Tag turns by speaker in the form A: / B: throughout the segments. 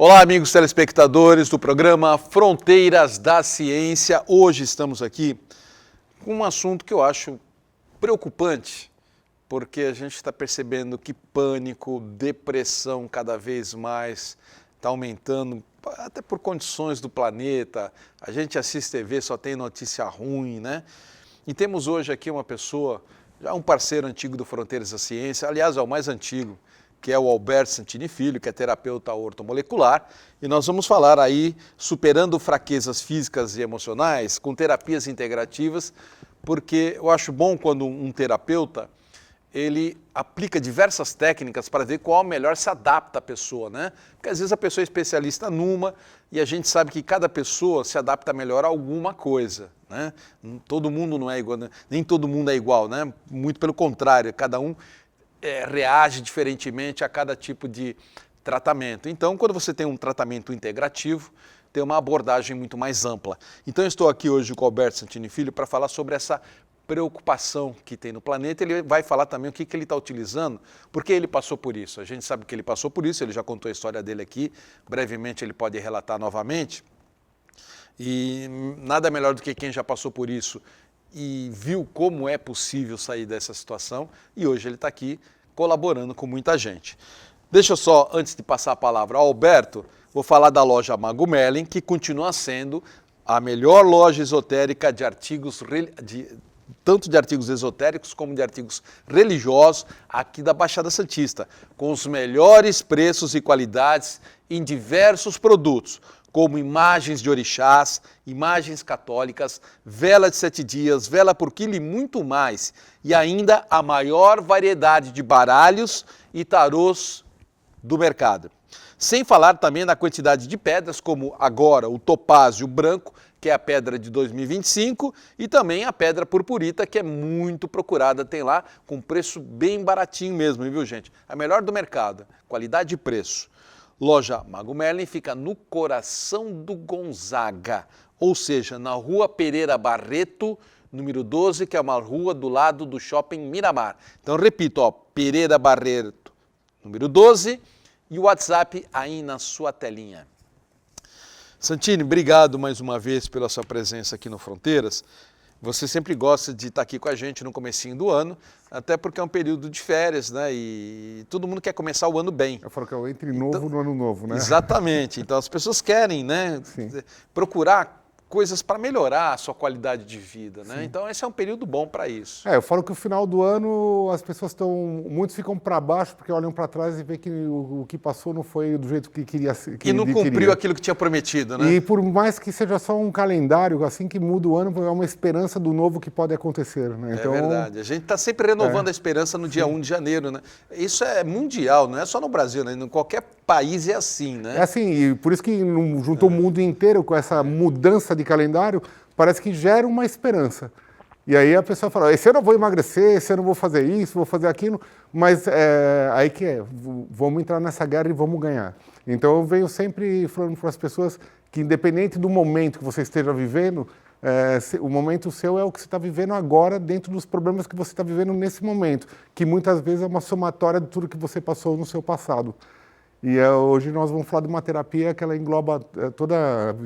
A: Olá, amigos telespectadores do programa Fronteiras da Ciência. Hoje estamos aqui com um assunto que eu acho preocupante, porque a gente está percebendo que pânico, depressão cada vez mais está aumentando, até por condições do planeta. A gente assiste TV, só tem notícia ruim, né? E temos hoje aqui uma pessoa, já um parceiro antigo do Fronteiras da Ciência, aliás, é o mais antigo, que é o Alberto Santini Filho, que é terapeuta ortomolecular, e nós vamos falar aí superando fraquezas físicas e emocionais com terapias integrativas, porque eu acho bom quando um terapeuta ele aplica diversas técnicas para ver qual melhor se adapta à pessoa, né? Porque às vezes a pessoa é especialista numa e a gente sabe que cada pessoa se adapta melhor a alguma coisa, né? Todo mundo não é igual, né? Nem todo mundo é igual, né? Muito pelo contrário, cada um reage diferentemente a cada tipo de tratamento. Então, quando você tem um tratamento integrativo, tem uma abordagem muito mais ampla. Então, eu estou aqui hoje com o Alberto Santini Filho para falar sobre essa preocupação que tem no planeta. Ele vai falar também o que ele está utilizando, porque ele passou por isso. A gente sabe que ele passou por isso, ele já contou a história dele aqui, brevemente ele pode relatar novamente. E nada melhor do que quem já passou por isso e viu como é possível sair dessa situação, e hoje ele está aqui colaborando com muita gente. Deixa eu só, antes de passar a palavra ao Alberto, vou falar da loja Mago Merlin, que continua sendo a melhor loja esotérica de artigos, tanto de artigos esotéricos como de artigos religiosos aqui da Baixada Santista, com os melhores preços e qualidades em diversos produtos, como imagens de orixás, imagens católicas, vela de 7 dias, vela por quilo e muito mais. E ainda a maior variedade de baralhos e tarôs do mercado. Sem falar também na quantidade de pedras, como agora o topázio branco, que é a pedra de 2025, e também a pedra purpurita, que é muito procurada, tem lá com preço bem baratinho mesmo, viu gente? A melhor do mercado, qualidade e preço. Loja Mago Merlin fica no coração do Gonzaga, ou seja, na Rua Pereira Barreto, número 12, que é uma rua do lado do Shopping Miramar. Então, repito, ó, Pereira Barreto, número 12, e o WhatsApp aí na sua telinha. Santini, obrigado mais uma vez pela sua presença aqui no Fronteiras. Você sempre gosta de estar aqui com a gente no comecinho do ano, até porque é um período de férias, né? E todo mundo quer começar o ano bem.
B: Eu falo que é o entre novo no ano novo, né?
A: Exatamente. Então as pessoas querem, né, procurar coisas para melhorar a sua qualidade de vida, né? Então esse é um período bom para isso.
B: Eu falo que o final do ano as pessoas muitos ficam para baixo porque olham para trás e vê que o que passou não foi do jeito que queria ser.
A: E não cumpriu aquilo que tinha prometido, né?
B: E por mais que seja só um calendário, assim que muda o ano, é uma esperança do novo que pode acontecer, né?
A: Então, é verdade. A gente está sempre renovando a esperança no dia 1 de janeiro, né? Isso é mundial, não é só no Brasil, né? Em qualquer país é assim, né?
B: É assim, e por isso que juntou o mundo inteiro com essa mudança de calendário, parece que gera uma esperança. E aí a pessoa fala, esse ano eu vou emagrecer, esse ano eu vou fazer isso, vou fazer aquilo, mas aí que vamos entrar nessa guerra e vamos ganhar. Então eu venho sempre falando para as pessoas que independente do momento que você esteja vivendo, o momento seu é o que você está vivendo agora dentro dos problemas que você está vivendo nesse momento, que muitas vezes é uma somatória de tudo que você passou no seu passado. E hoje nós vamos falar de uma terapia que ela engloba toda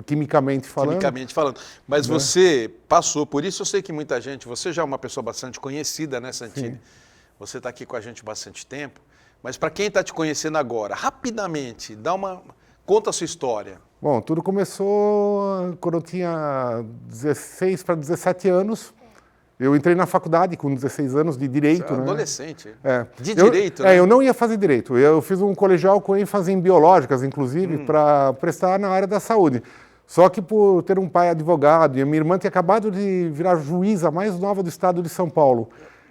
B: quimicamente falando.
A: Quimicamente falando. Mas você passou por isso, eu sei que muita gente, você já é uma pessoa bastante conhecida, né, Santini? Sim. Você está aqui com a gente há bastante tempo, mas para quem está te conhecendo agora, rapidamente, conta a sua história.
B: Bom, tudo começou quando eu tinha 16 para 17 anos. Eu entrei na faculdade com 16 anos de Direito. Você é
A: adolescente. De Direito,
B: né? Eu não ia fazer Direito. Eu fiz um colegial com ênfase em biológicas, inclusive, para prestar na área da saúde. Só que por ter um pai advogado e a minha irmã tinha acabado de virar juíza mais nova do estado de São Paulo.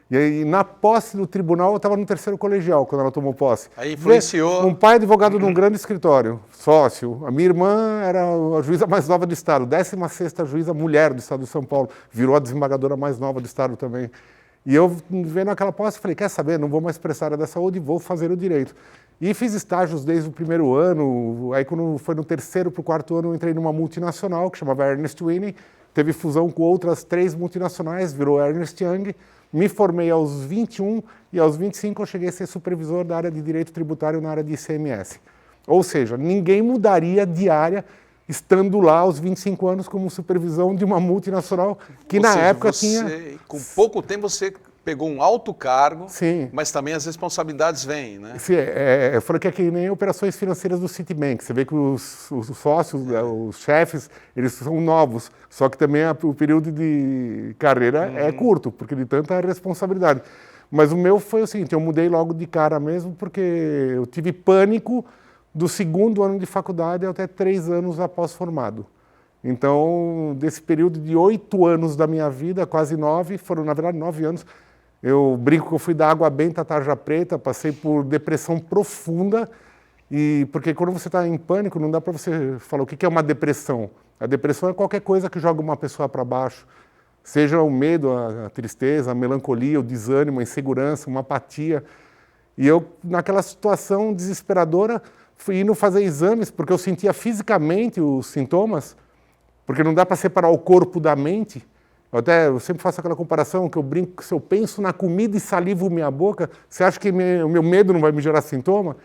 B: E aí, na posse do tribunal, eu estava no 3º colegial, quando ela tomou posse.
A: Aí influenciou...
B: Um pai advogado num grande escritório, sócio. A minha irmã era a juíza mais nova do estado, 16ª juíza mulher do estado de São Paulo. Virou a desembargadora mais nova do estado também. E eu, vendo aquela posse, falei, quer saber, não vou mais prestar área da saúde, vou fazer o Direito. E fiz estágios desde o 1º ano, aí quando foi no 3º para o 4º ano, eu entrei numa multinacional, que chamava Ernst Winning, teve fusão com outras 3 multinacionais, virou Ernst Young. Me formei aos 21 e aos 25 eu cheguei a ser supervisor da área de Direito Tributário na área de ICMS. Ou seja, ninguém mudaria de área estando lá aos 25 anos como supervisão de uma multinacional que na época tinha...
A: Com pouco tempo você pegou um alto cargo,
B: Sim.
A: mas também as responsabilidades vêm, né?
B: Sim, eu falei que é que nem operações financeiras do Citibank. Você vê que os sócios, os chefes, eles são novos, só que também o período de carreira é curto, porque de tanta responsabilidade. Mas o meu foi o seguinte, eu mudei logo de cara mesmo, porque eu tive pânico do segundo ano de faculdade até 3 anos após formado. Então, desse período de 8 anos da minha vida, quase 9, foram na verdade 9 anos, eu brinco que eu fui da água benta à tarja preta, passei por depressão profunda, porque quando você está em pânico, não dá para você falar o que é uma depressão. A depressão é qualquer coisa que joga uma pessoa para baixo, seja o medo, a tristeza, a melancolia, o desânimo, a insegurança, uma apatia. E eu, naquela situação desesperadora, fui indo fazer exames, porque eu sentia fisicamente os sintomas, porque não dá para separar o corpo da mente. Eu sempre faço aquela comparação que eu brinco que se eu penso na comida e salivo minha boca, você acha que o meu medo não vai me gerar sintoma?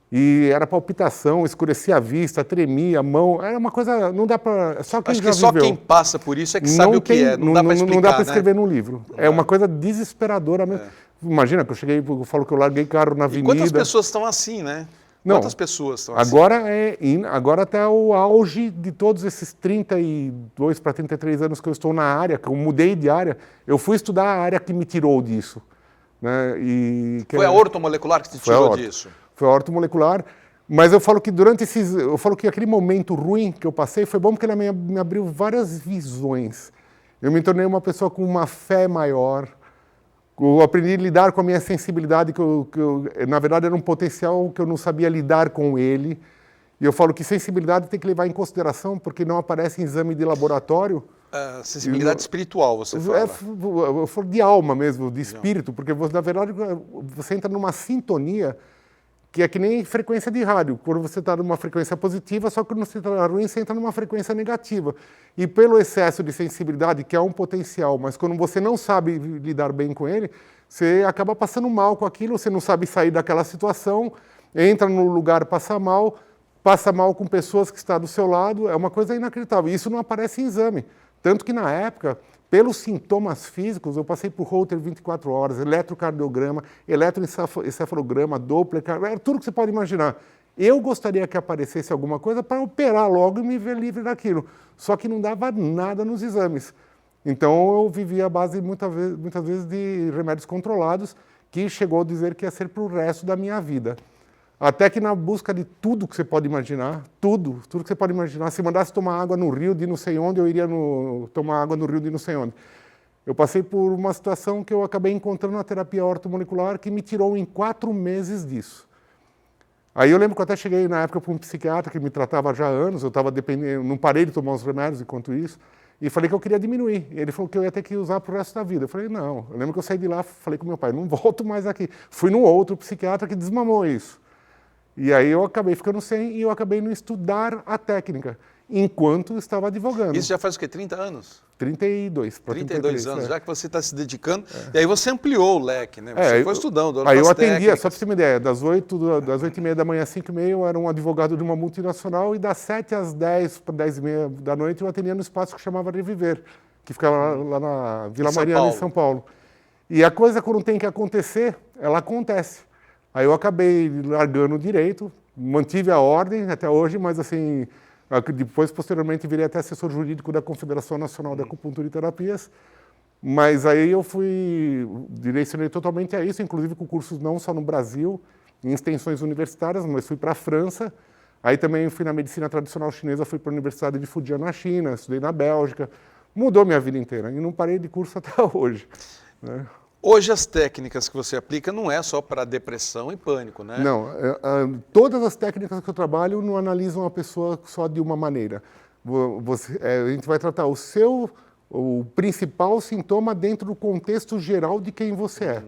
B: E era palpitação, escurecia a vista, tremia a mão, era uma coisa, não dá para...
A: Acho que só quem passa por isso é que sabe o que é, não dá para explicar,
B: não dá para
A: né?
B: escrever num livro. É uma coisa desesperadora mesmo. Imagina que eu falo que eu larguei carro na avenida.
A: E quantas pessoas estão assim, né?
B: Não,
A: quantas pessoas estão assim?
B: Agora até o auge de todos esses 32 para 33 anos que eu estou na área, que eu mudei de área, eu fui estudar a área que me tirou disso. Né?
A: Foi a ortomolecular que te tirou disso?
B: Foi a ortomolecular, mas eu falo que aquele momento ruim que eu passei foi bom porque ele me abriu várias visões. Eu me tornei uma pessoa com uma fé maior. Eu aprendi a lidar com a minha sensibilidade, que na verdade era um potencial que eu não sabia lidar com ele. E eu falo que sensibilidade tem que levar em consideração, porque não aparece em exame de laboratório.
A: Sensibilidade espiritual, você fala.
B: Eu falo de alma mesmo, de espírito, porque na verdade você entra numa sintonia que é que nem frequência de rádio. Quando você está numa frequência positiva, só que quando você está ruim, você entra numa frequência negativa. E pelo excesso de sensibilidade, que é um potencial, mas quando você não sabe lidar bem com ele, você acaba passando mal com aquilo, você não sabe sair daquela situação, entra no lugar, passa mal com pessoas que estão do seu lado, é uma coisa inacreditável. Isso não aparece em exame. Tanto que na época, pelos sintomas físicos, eu passei por Holter 24 horas, eletrocardiograma, eletroencefalograma, Doppler, tudo que você pode imaginar. Eu gostaria que aparecesse alguma coisa para operar logo e me ver livre daquilo. Só que não dava nada nos exames. Então eu vivia à base, muitas vezes, de remédios controlados, que chegou a dizer que ia ser para o resto da minha vida. Até que na busca de tudo que você pode imaginar, tudo que você pode imaginar, se mandasse tomar água no rio de não sei onde, eu iria tomar água no rio de não sei onde. Eu passei por uma situação que eu acabei encontrando na terapia ortomolecular que me tirou em 4 meses disso. Aí eu lembro que eu até cheguei na época para um psiquiatra que me tratava já há anos, eu estava dependendo, não parei de tomar os remédios enquanto isso, e falei que eu queria diminuir. Ele falou que eu ia ter que usar para o resto da vida. Eu falei, não. Eu lembro que eu saí de lá, falei com meu pai, não volto mais aqui. Fui num outro psiquiatra que desmamou isso. E aí eu acabei ficando sem e eu acabei não estudar a técnica, enquanto estava advogando.
A: Isso já faz o quê? 30 anos?
B: 32.
A: 32 anos, já que você está se dedicando. E aí você ampliou o leque, né? Você foi estudando.
B: Aí eu atendia, só para você ter uma ideia, das 8h30 da manhã às 5h30 eu era um advogado de uma multinacional e das 7 às 10, para 10h30 da noite eu atendia no espaço que chamava Reviver, que ficava lá na Vila Mariana, em São Paulo. E a coisa quando tem que acontecer, ela acontece. Aí eu acabei largando o direito, mantive a ordem até hoje, mas assim, depois, posteriormente, virei até assessor jurídico da Confederação Nacional de Acupuntura e Terapias, mas aí eu direcionei totalmente a isso, inclusive com cursos não só no Brasil, em extensões universitárias, mas fui para a França, aí também fui na medicina tradicional chinesa, fui para a Universidade de Fujian na China, estudei na Bélgica, mudou minha vida inteira e não parei de curso até hoje, né?
A: Hoje as técnicas que você aplica não é só para depressão e pânico, né?
B: Não, todas as técnicas que eu trabalho não analisam a pessoa só de uma maneira. A gente vai tratar o principal sintoma dentro do contexto geral de quem você é.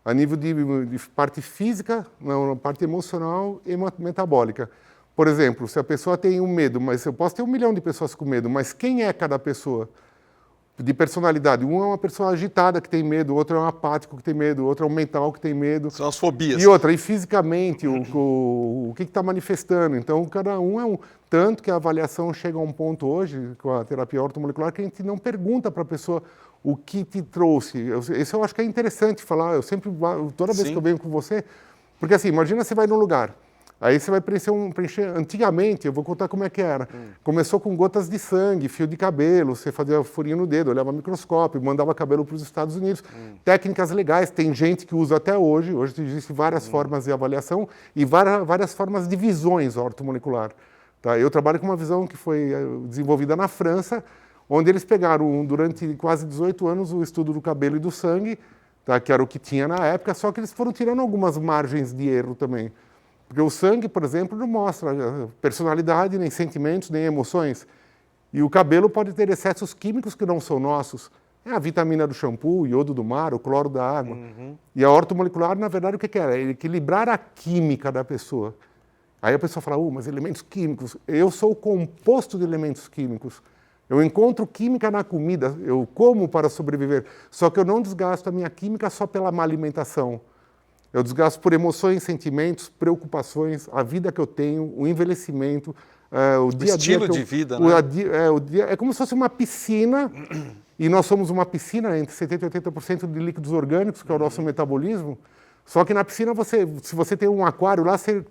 B: A nível de parte física, na parte emocional e metabólica. Por exemplo, se a pessoa tem um medo, mas eu posso ter 1 milhão de pessoas com medo, mas quem é cada pessoa? de personalidade. Um é uma pessoa agitada que tem medo, o outro é um apático que tem medo, o outro é um mental que tem medo.
A: São as fobias.
B: E outra, e fisicamente, o que está manifestando. Então, cada um é um. Tanto que a avaliação chega a um ponto hoje, com a terapia ortomolecular, que a gente não pergunta para a pessoa o que te trouxe. Isso eu acho que é interessante falar. Eu sempre, toda vez
A: Sim.
B: que eu venho com você, porque assim, imagina você vai num lugar. Aí você vai preencher. Antigamente, eu vou contar como é que era. Começou com gotas de sangue, fio de cabelo, você fazia furinho no dedo, olhava microscópio, mandava cabelo para os Estados Unidos. Técnicas legais, tem gente que usa até hoje. Hoje existem várias formas de avaliação e várias formas de visões ortomolecular. Tá? Eu trabalho com uma visão que foi desenvolvida na França, onde eles pegaram, durante quase 18 anos, o estudo do cabelo e do sangue, tá? Que era o que tinha na época, só que eles foram tirando algumas margens de erro também. Porque o sangue, por exemplo, não mostra personalidade, nem sentimentos, nem emoções. E o cabelo pode ter excessos químicos que não são nossos. É a vitamina do shampoo, o iodo do mar, o cloro da água. E a ortomolecular, na verdade, o que é? É equilibrar a química da pessoa. Aí a pessoa fala, mas elementos químicos. Eu sou o composto de elementos químicos. Eu encontro química na comida, eu como para sobreviver. Só que eu não desgasto a minha química só pela má alimentação. Eu desgasto por emoções, sentimentos, preocupações, a vida que eu tenho, o envelhecimento, o dia a dia.
A: Estilo de vida,
B: né?
A: né?
B: É como se fosse uma piscina, e nós somos uma piscina entre 70% e 80% de líquidos orgânicos, que é o nosso metabolismo. Só que na piscina, se você tem um aquário lá, você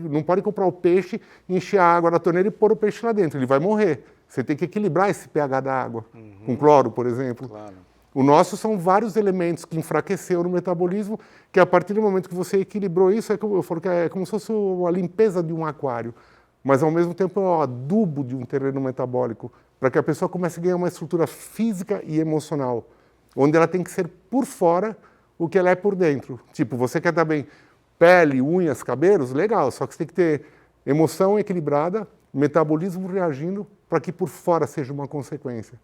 B: não pode comprar o peixe, encher a água da torneira e pôr o peixe lá dentro, ele vai morrer. Você tem que equilibrar esse pH da água, com cloro, por exemplo.
A: Claro.
B: O nosso são vários elementos que enfraqueceram no metabolismo, que a partir do momento que você equilibrou isso, eu falo que é como se fosse a limpeza de um aquário, mas ao mesmo tempo é o adubo de um terreno metabólico, para que a pessoa comece a ganhar uma estrutura física e emocional, onde ela tem que ser por fora o que ela é por dentro. Tipo, você quer dar bem pele, unhas, cabelos, legal, só que você tem que ter emoção equilibrada, metabolismo reagindo, para que por fora seja uma consequência.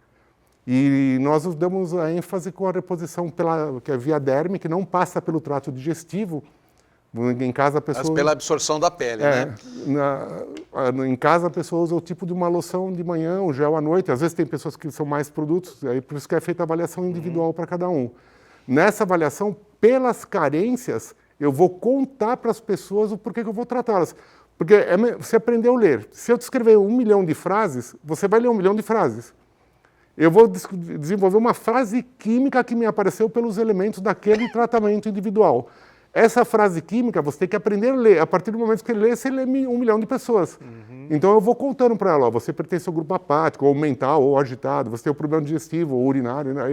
B: E nós damos a ênfase com a reposição que é via derme, que não passa pelo trato digestivo. Em casa a pessoa...
A: Mas pela absorção da pele, né?
B: Em casa a pessoa usa o tipo de uma loção de manhã, o gel à noite. Às vezes tem pessoas que são mais produtos, aí por isso que é feita a avaliação individual para cada um. Nessa avaliação, pelas carências, eu vou contar para as pessoas o porquê que eu vou tratá-las. Porque você aprendeu a ler. Se eu te escrever 1 milhão de frases, você vai ler 1 milhão de frases. Eu vou desenvolver uma frase química que me apareceu pelos elementos daquele tratamento individual. Essa frase química você tem que aprender a ler. A partir do momento que ele lê, você lê 1 milhão de pessoas. Então eu vou contando para ela, você pertence ao grupo apático, ou mental, ou agitado, você tem um problema digestivo, ou urinário. Né?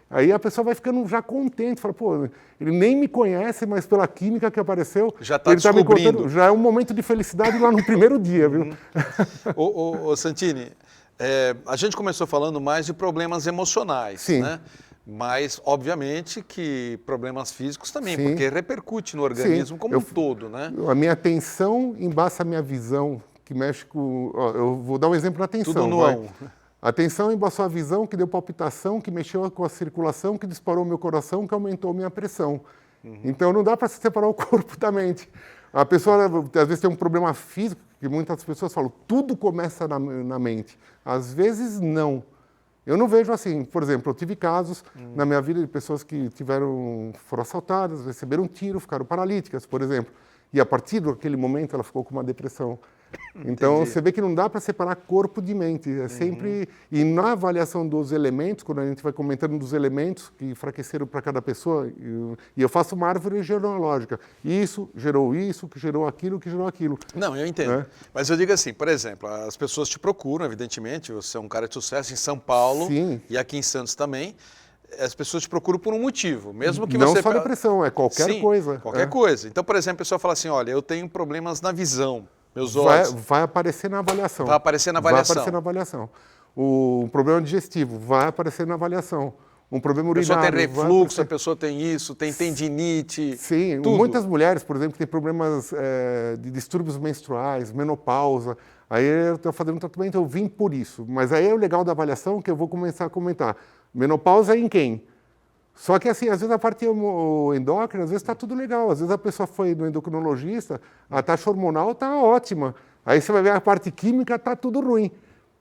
B: Aí a pessoa vai ficando já contente, fala, pô, ele nem me conhece, mas pela química que apareceu,
A: já está
B: ele
A: descobrindo.
B: Tá me contando, já é um momento de felicidade lá no primeiro dia, viu?
A: Ô Santini, a gente começou falando mais de problemas emocionais,
B: Sim.
A: né? Mas, obviamente, que problemas físicos também,
B: Sim.
A: porque repercute no organismo como um todo, né?
B: A minha atenção embaça a minha visão, que mexe com... eu vou dar um exemplo na atenção.
A: Tudo no ão.
B: A atenção embaçou a visão, que deu palpitação, que mexeu com a circulação, que disparou meu coração, que aumentou minha pressão. Então, não dá para separar o corpo da mente. A pessoa, às vezes, tem um problema físico, que muitas pessoas falam, tudo começa na mente. Às vezes, não. Eu não vejo assim. Por exemplo, eu tive casos na minha vida de pessoas que foram assaltadas, receberam um tiro, ficaram paralíticas, por exemplo. E a partir daquele momento ela ficou com uma depressão. Então,
A: Entendi.
B: você vê que não dá para separar corpo de mente. É sempre... E na avaliação dos elementos, quando a gente vai comentando dos elementos que enfraqueceram para cada pessoa, e eu faço uma árvore genealógica. Isso gerou isso, que gerou aquilo, que gerou aquilo.
A: Não, eu entendo. Mas eu digo assim, por exemplo, as pessoas te procuram, evidentemente, você é um cara de sucesso em São Paulo.
B: Sim.
A: E aqui em Santos também. As pessoas te procuram por um motivo, mesmo que
B: não
A: você...
B: só depressão, é qualquer
A: Sim,
B: coisa.
A: qualquer coisa. Então, por exemplo, a pessoa fala assim, olha, eu tenho problemas na visão, meus olhos...
B: Vai aparecer na avaliação.
A: Vai aparecer na avaliação.
B: Vai aparecer na avaliação. Um problema digestivo vai aparecer na avaliação. Um problema
A: A pessoa
B: urinário...
A: tem refluxo, a pessoa tem isso, tem tendinite...
B: Sim,
A: tudo.
B: Muitas mulheres, por exemplo, têm problemas de distúrbios menstruais, menopausa. Aí eu estou fazendo um tratamento, eu vim por isso. Mas aí é o legal da avaliação que eu vou começar a comentar. Menopausa em quem? Só que, assim, às vezes a parte endócrina, às vezes está tudo legal. Às vezes a pessoa foi no endocrinologista, a taxa hormonal está ótima. Aí você vai ver a parte química, está tudo ruim.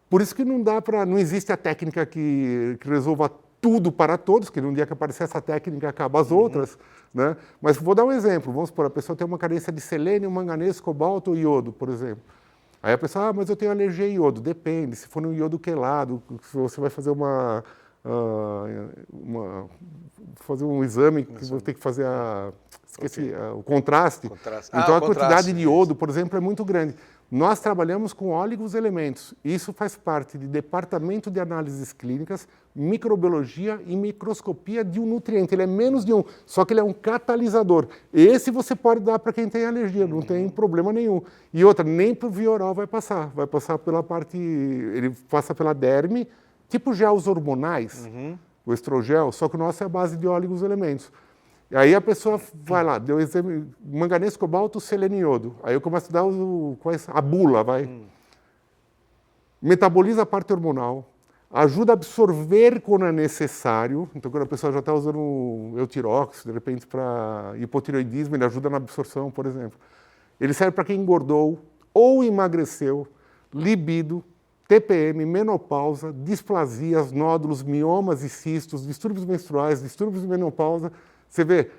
B: Por isso que não existe a técnica que resolva tudo para todos, que num dia que aparecer essa técnica acaba as outras, né? Mas vou dar um exemplo, vamos supor, a pessoa tem uma carência de selênio, manganês, cobalto ou iodo, por exemplo. Aí a pessoa, mas eu tenho alergia a iodo. Depende, se for no iodo quelado, se você vai fazer fazer um exame que você tem que fazer o contraste. Então a quantidade de iodo, por exemplo, é muito grande. Nós trabalhamos com óligos-elementos. Isso faz parte do departamento de análises clínicas, microbiologia e microscopia de um nutriente. Ele é menos de um, só que ele é um catalisador. Esse você pode dar para quem tem alergia, não tem problema nenhum. E outra, nem para o via oral vai passar pela parte, ele passa pela derme, tipo gels hormonais, o estrogel, só que o nosso é a base de óligos-elementos. E aí a pessoa vai lá, deu exame, manganês, cobalto, selênio e iodo. Aí eu começo a dar a bula, Metaboliza a parte hormonal, ajuda a absorver quando é necessário. Então, quando a pessoa já está usando eutirox, de repente, para hipotireoidismo, ele ajuda na absorção, por exemplo. Ele serve para quem engordou ou emagreceu, libido, TPM, menopausa, displasias, nódulos, miomas e cistos, distúrbios menstruais, distúrbios de menopausa. Você vê,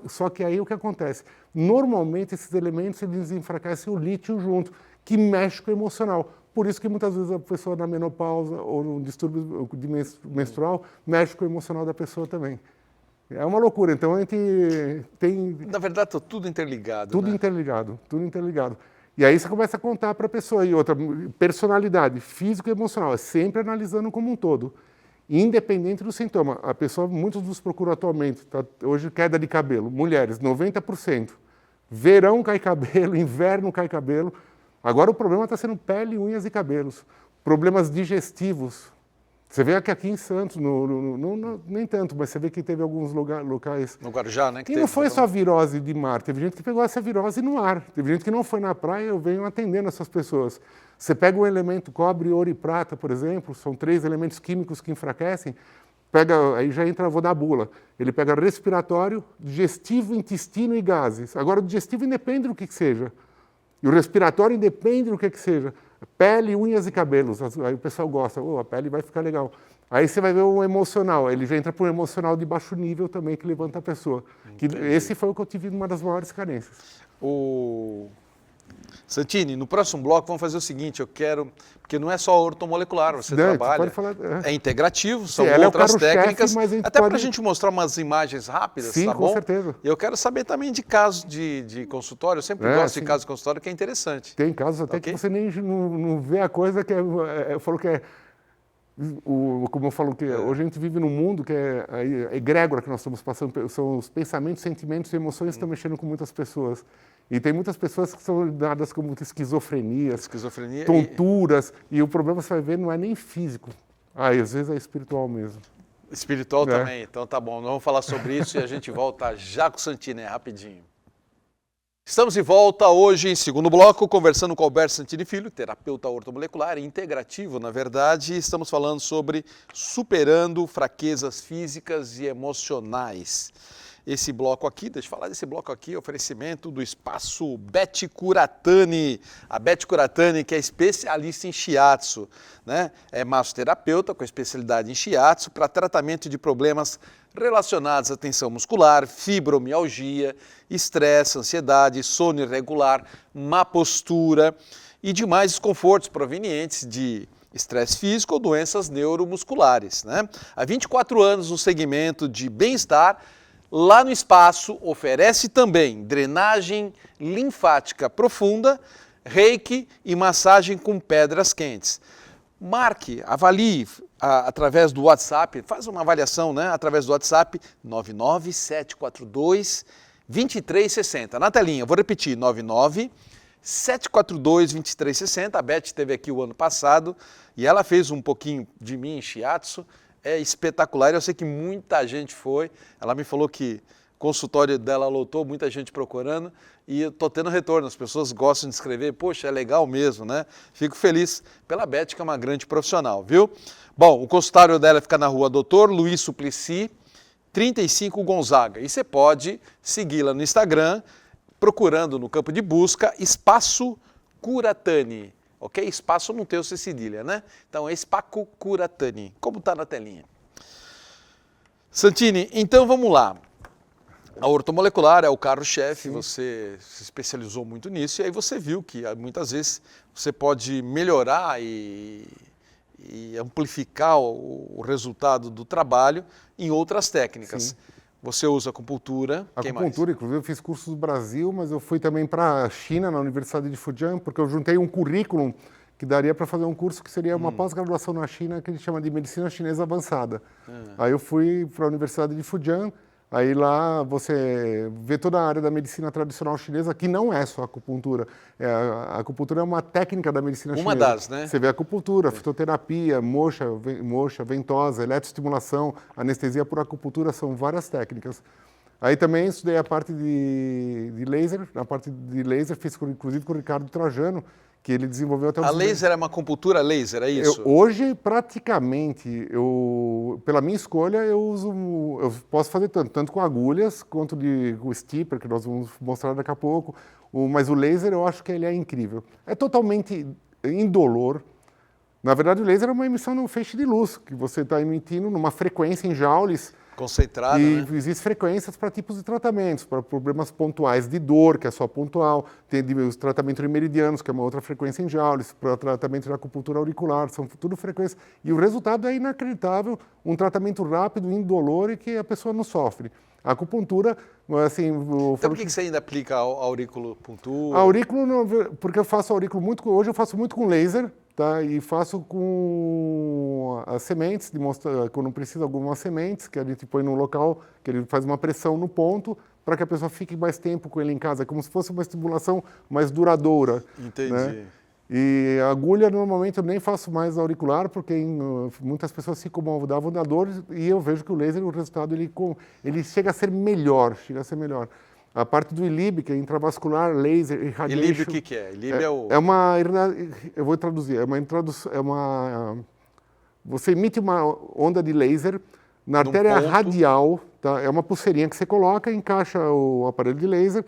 B: só que aí o que acontece? Normalmente esses elementos eles enfraquecem o lítio junto, que mexe com o emocional. Por isso que muitas vezes a pessoa na menopausa ou no distúrbio menstrual mexe com o emocional da pessoa também. É uma loucura. Então a gente tem...
A: Na verdade, está tudo interligado.
B: Tudo interligado, tudo interligado. E aí você começa a contar para a pessoa. E outra, personalidade, físico e emocional, é sempre analisando como um todo. Independente do sintoma. A pessoa, muitos nos procuram atualmente, hoje queda de cabelo, mulheres, 90%. Verão cai cabelo, inverno cai cabelo. Agora o problema está sendo pele, unhas e cabelos. Problemas digestivos. Você vê que aqui em Santos, nem tanto, mas você vê que teve alguns locais...
A: No Guarujá, né?
B: E não foi só virose de mar, teve gente que pegou essa virose no ar. Teve gente que não foi na praia, eu venho atendendo essas pessoas. Você pega um elemento cobre, ouro e prata, por exemplo, são 3 elementos químicos que enfraquecem, aí já entra, vou dar bula. Ele pega respiratório, digestivo, intestino e gases. Agora, o digestivo independe do que seja. E o respiratório independe do que seja. Pele, unhas e cabelos. Aí o pessoal gosta, a pele vai ficar legal. Aí você vai ver o emocional, ele já entra para um emocional de baixo nível também, que levanta a pessoa. Esse foi o que eu tive uma das maiores carências.
A: Santini, no próximo bloco vamos fazer o seguinte, eu quero, porque não é só ortomolecular, você trabalha,
B: pode falar,
A: é integrativo, são
B: Sim,
A: outras técnicas, até para a
B: pode...
A: gente mostrar umas imagens rápidas,
B: sim,
A: tá
B: com
A: bom?
B: certeza.
A: E eu quero saber também de casos de consultório, eu sempre gosto de casos de consultório, que é interessante.
B: Tem casos até que você nem não vê a coisa que eu falo que como eu falo, que hoje a gente vive num mundo que é a egrégora que nós estamos passando, são os pensamentos, sentimentos e emoções que estão mexendo com muitas pessoas. E tem muitas pessoas que são dadas como esquizofrenia, tonturas, e o problema, você vai ver, não é nem físico. Às vezes é espiritual mesmo.
A: Espiritual também, então tá bom. Nós vamos falar sobre isso e a gente volta já com o Santini, rapidinho. Estamos de volta hoje em segundo bloco, conversando com Alberto Santini Filho, terapeuta ortomolecular e integrativo, na verdade. Estamos falando sobre superando fraquezas físicas e emocionais. Esse bloco aqui, deixa eu falar desse bloco aqui, oferecimento do espaço Beth Curatani. A Beth Curatani, que é especialista em shiatsu, né? É massoterapeuta com especialidade em shiatsu para tratamento de problemas relacionados à tensão muscular, fibromialgia, estresse, ansiedade, sono irregular, má postura e demais desconfortos provenientes de estresse físico ou doenças neuromusculares, né? Há 24 anos no segmento de bem-estar, lá no espaço oferece também drenagem linfática profunda, reiki e massagem com pedras quentes. Marque, avalie através do WhatsApp, faz uma avaliação, né, através do WhatsApp 99742-2360. Na telinha, vou repetir, 99742-2360. A Beth esteve aqui o ano passado e ela fez um pouquinho de mim em shiatsu. É espetacular, eu sei que muita gente foi, ela me falou que o consultório dela lotou, muita gente procurando e eu estou tendo retorno, as pessoas gostam de escrever, poxa, é legal mesmo, né? Fico feliz pela Beth, que é uma grande profissional, viu? Bom, o consultório dela fica na rua Doutor Luiz Suplicy, 35 Gonzaga, e você pode segui-la no Instagram, procurando no campo de busca Espaço Curatani. ok? Espaço não tem o C cedilha, né? Então é Spaco Curatani, como está na telinha. Santini, então vamos lá. A ortomolecular é o carro-chefe, você se especializou muito nisso e aí você viu que muitas vezes você pode melhorar e amplificar o resultado do trabalho em outras técnicas.
B: Sim.
A: Você usa acupuntura,
B: Acupuntura, inclusive eu fiz cursos no Brasil, mas eu fui também para a China, na Universidade de Fujian, porque eu juntei um currículo que daria para fazer um curso que seria uma pós-graduação na China, que a gente chama de Medicina Chinesa Avançada. Aí eu fui para a Universidade de Fujian, aí lá você vê toda a área da medicina tradicional chinesa, que não é só acupuntura. A acupuntura é uma técnica da medicina chinesa.
A: Uma das, né?
B: Você vê acupuntura, fitoterapia, moxa, ventosa, eletroestimulação, anestesia por acupuntura, são várias técnicas. Aí também estudei a parte de laser, na parte de laser fiz inclusive com o Ricardo Trajano, que ele desenvolveu até o...
A: A laser é uma acupuntura laser, é isso?
B: Hoje, praticamente, pela minha escolha, eu posso fazer tanto com agulhas, quanto com o stipper, que nós vamos mostrar daqui a pouco, mas o laser eu acho que ele é incrível. É totalmente indolor. Na verdade, o laser é uma emissão no feixe de luz, que você está emitindo numa frequência em joules.
A: Concentrada,
B: e
A: né?
B: existem frequências para tipos de tratamentos, para problemas pontuais de dor, que é só pontual, tem os tratamentos de meridianos, que é uma outra frequência em joules, para tratamento de acupuntura auricular, são tudo frequências. E o resultado é inacreditável, um tratamento rápido, indolor e que a pessoa não sofre. A acupuntura, assim...
A: Então por que você ainda aplica a auriculopuntura?
B: A aurículo, porque eu faço aurículo hoje eu faço muito com laser, tá? E faço com as sementes, quando precisa algumas sementes, que a gente põe no local, que ele faz uma pressão no ponto, para que a pessoa fique mais tempo com ele em casa, é como se fosse uma estimulação mais duradoura.
A: Entendi.
B: Né? E a agulha, normalmente, eu nem faço mais auricular, porque muitas pessoas se incomodavam da dor, e eu vejo que o laser, o resultado, ele chega a ser melhor, A parte do ILIB, que é intravascular, laser, irradiation...
A: ILIB o que é? ILIB
B: é uma... Eu vou traduzir. Você emite uma onda de laser na artéria radial, tá? É uma pulseirinha que você coloca, encaixa o aparelho de laser,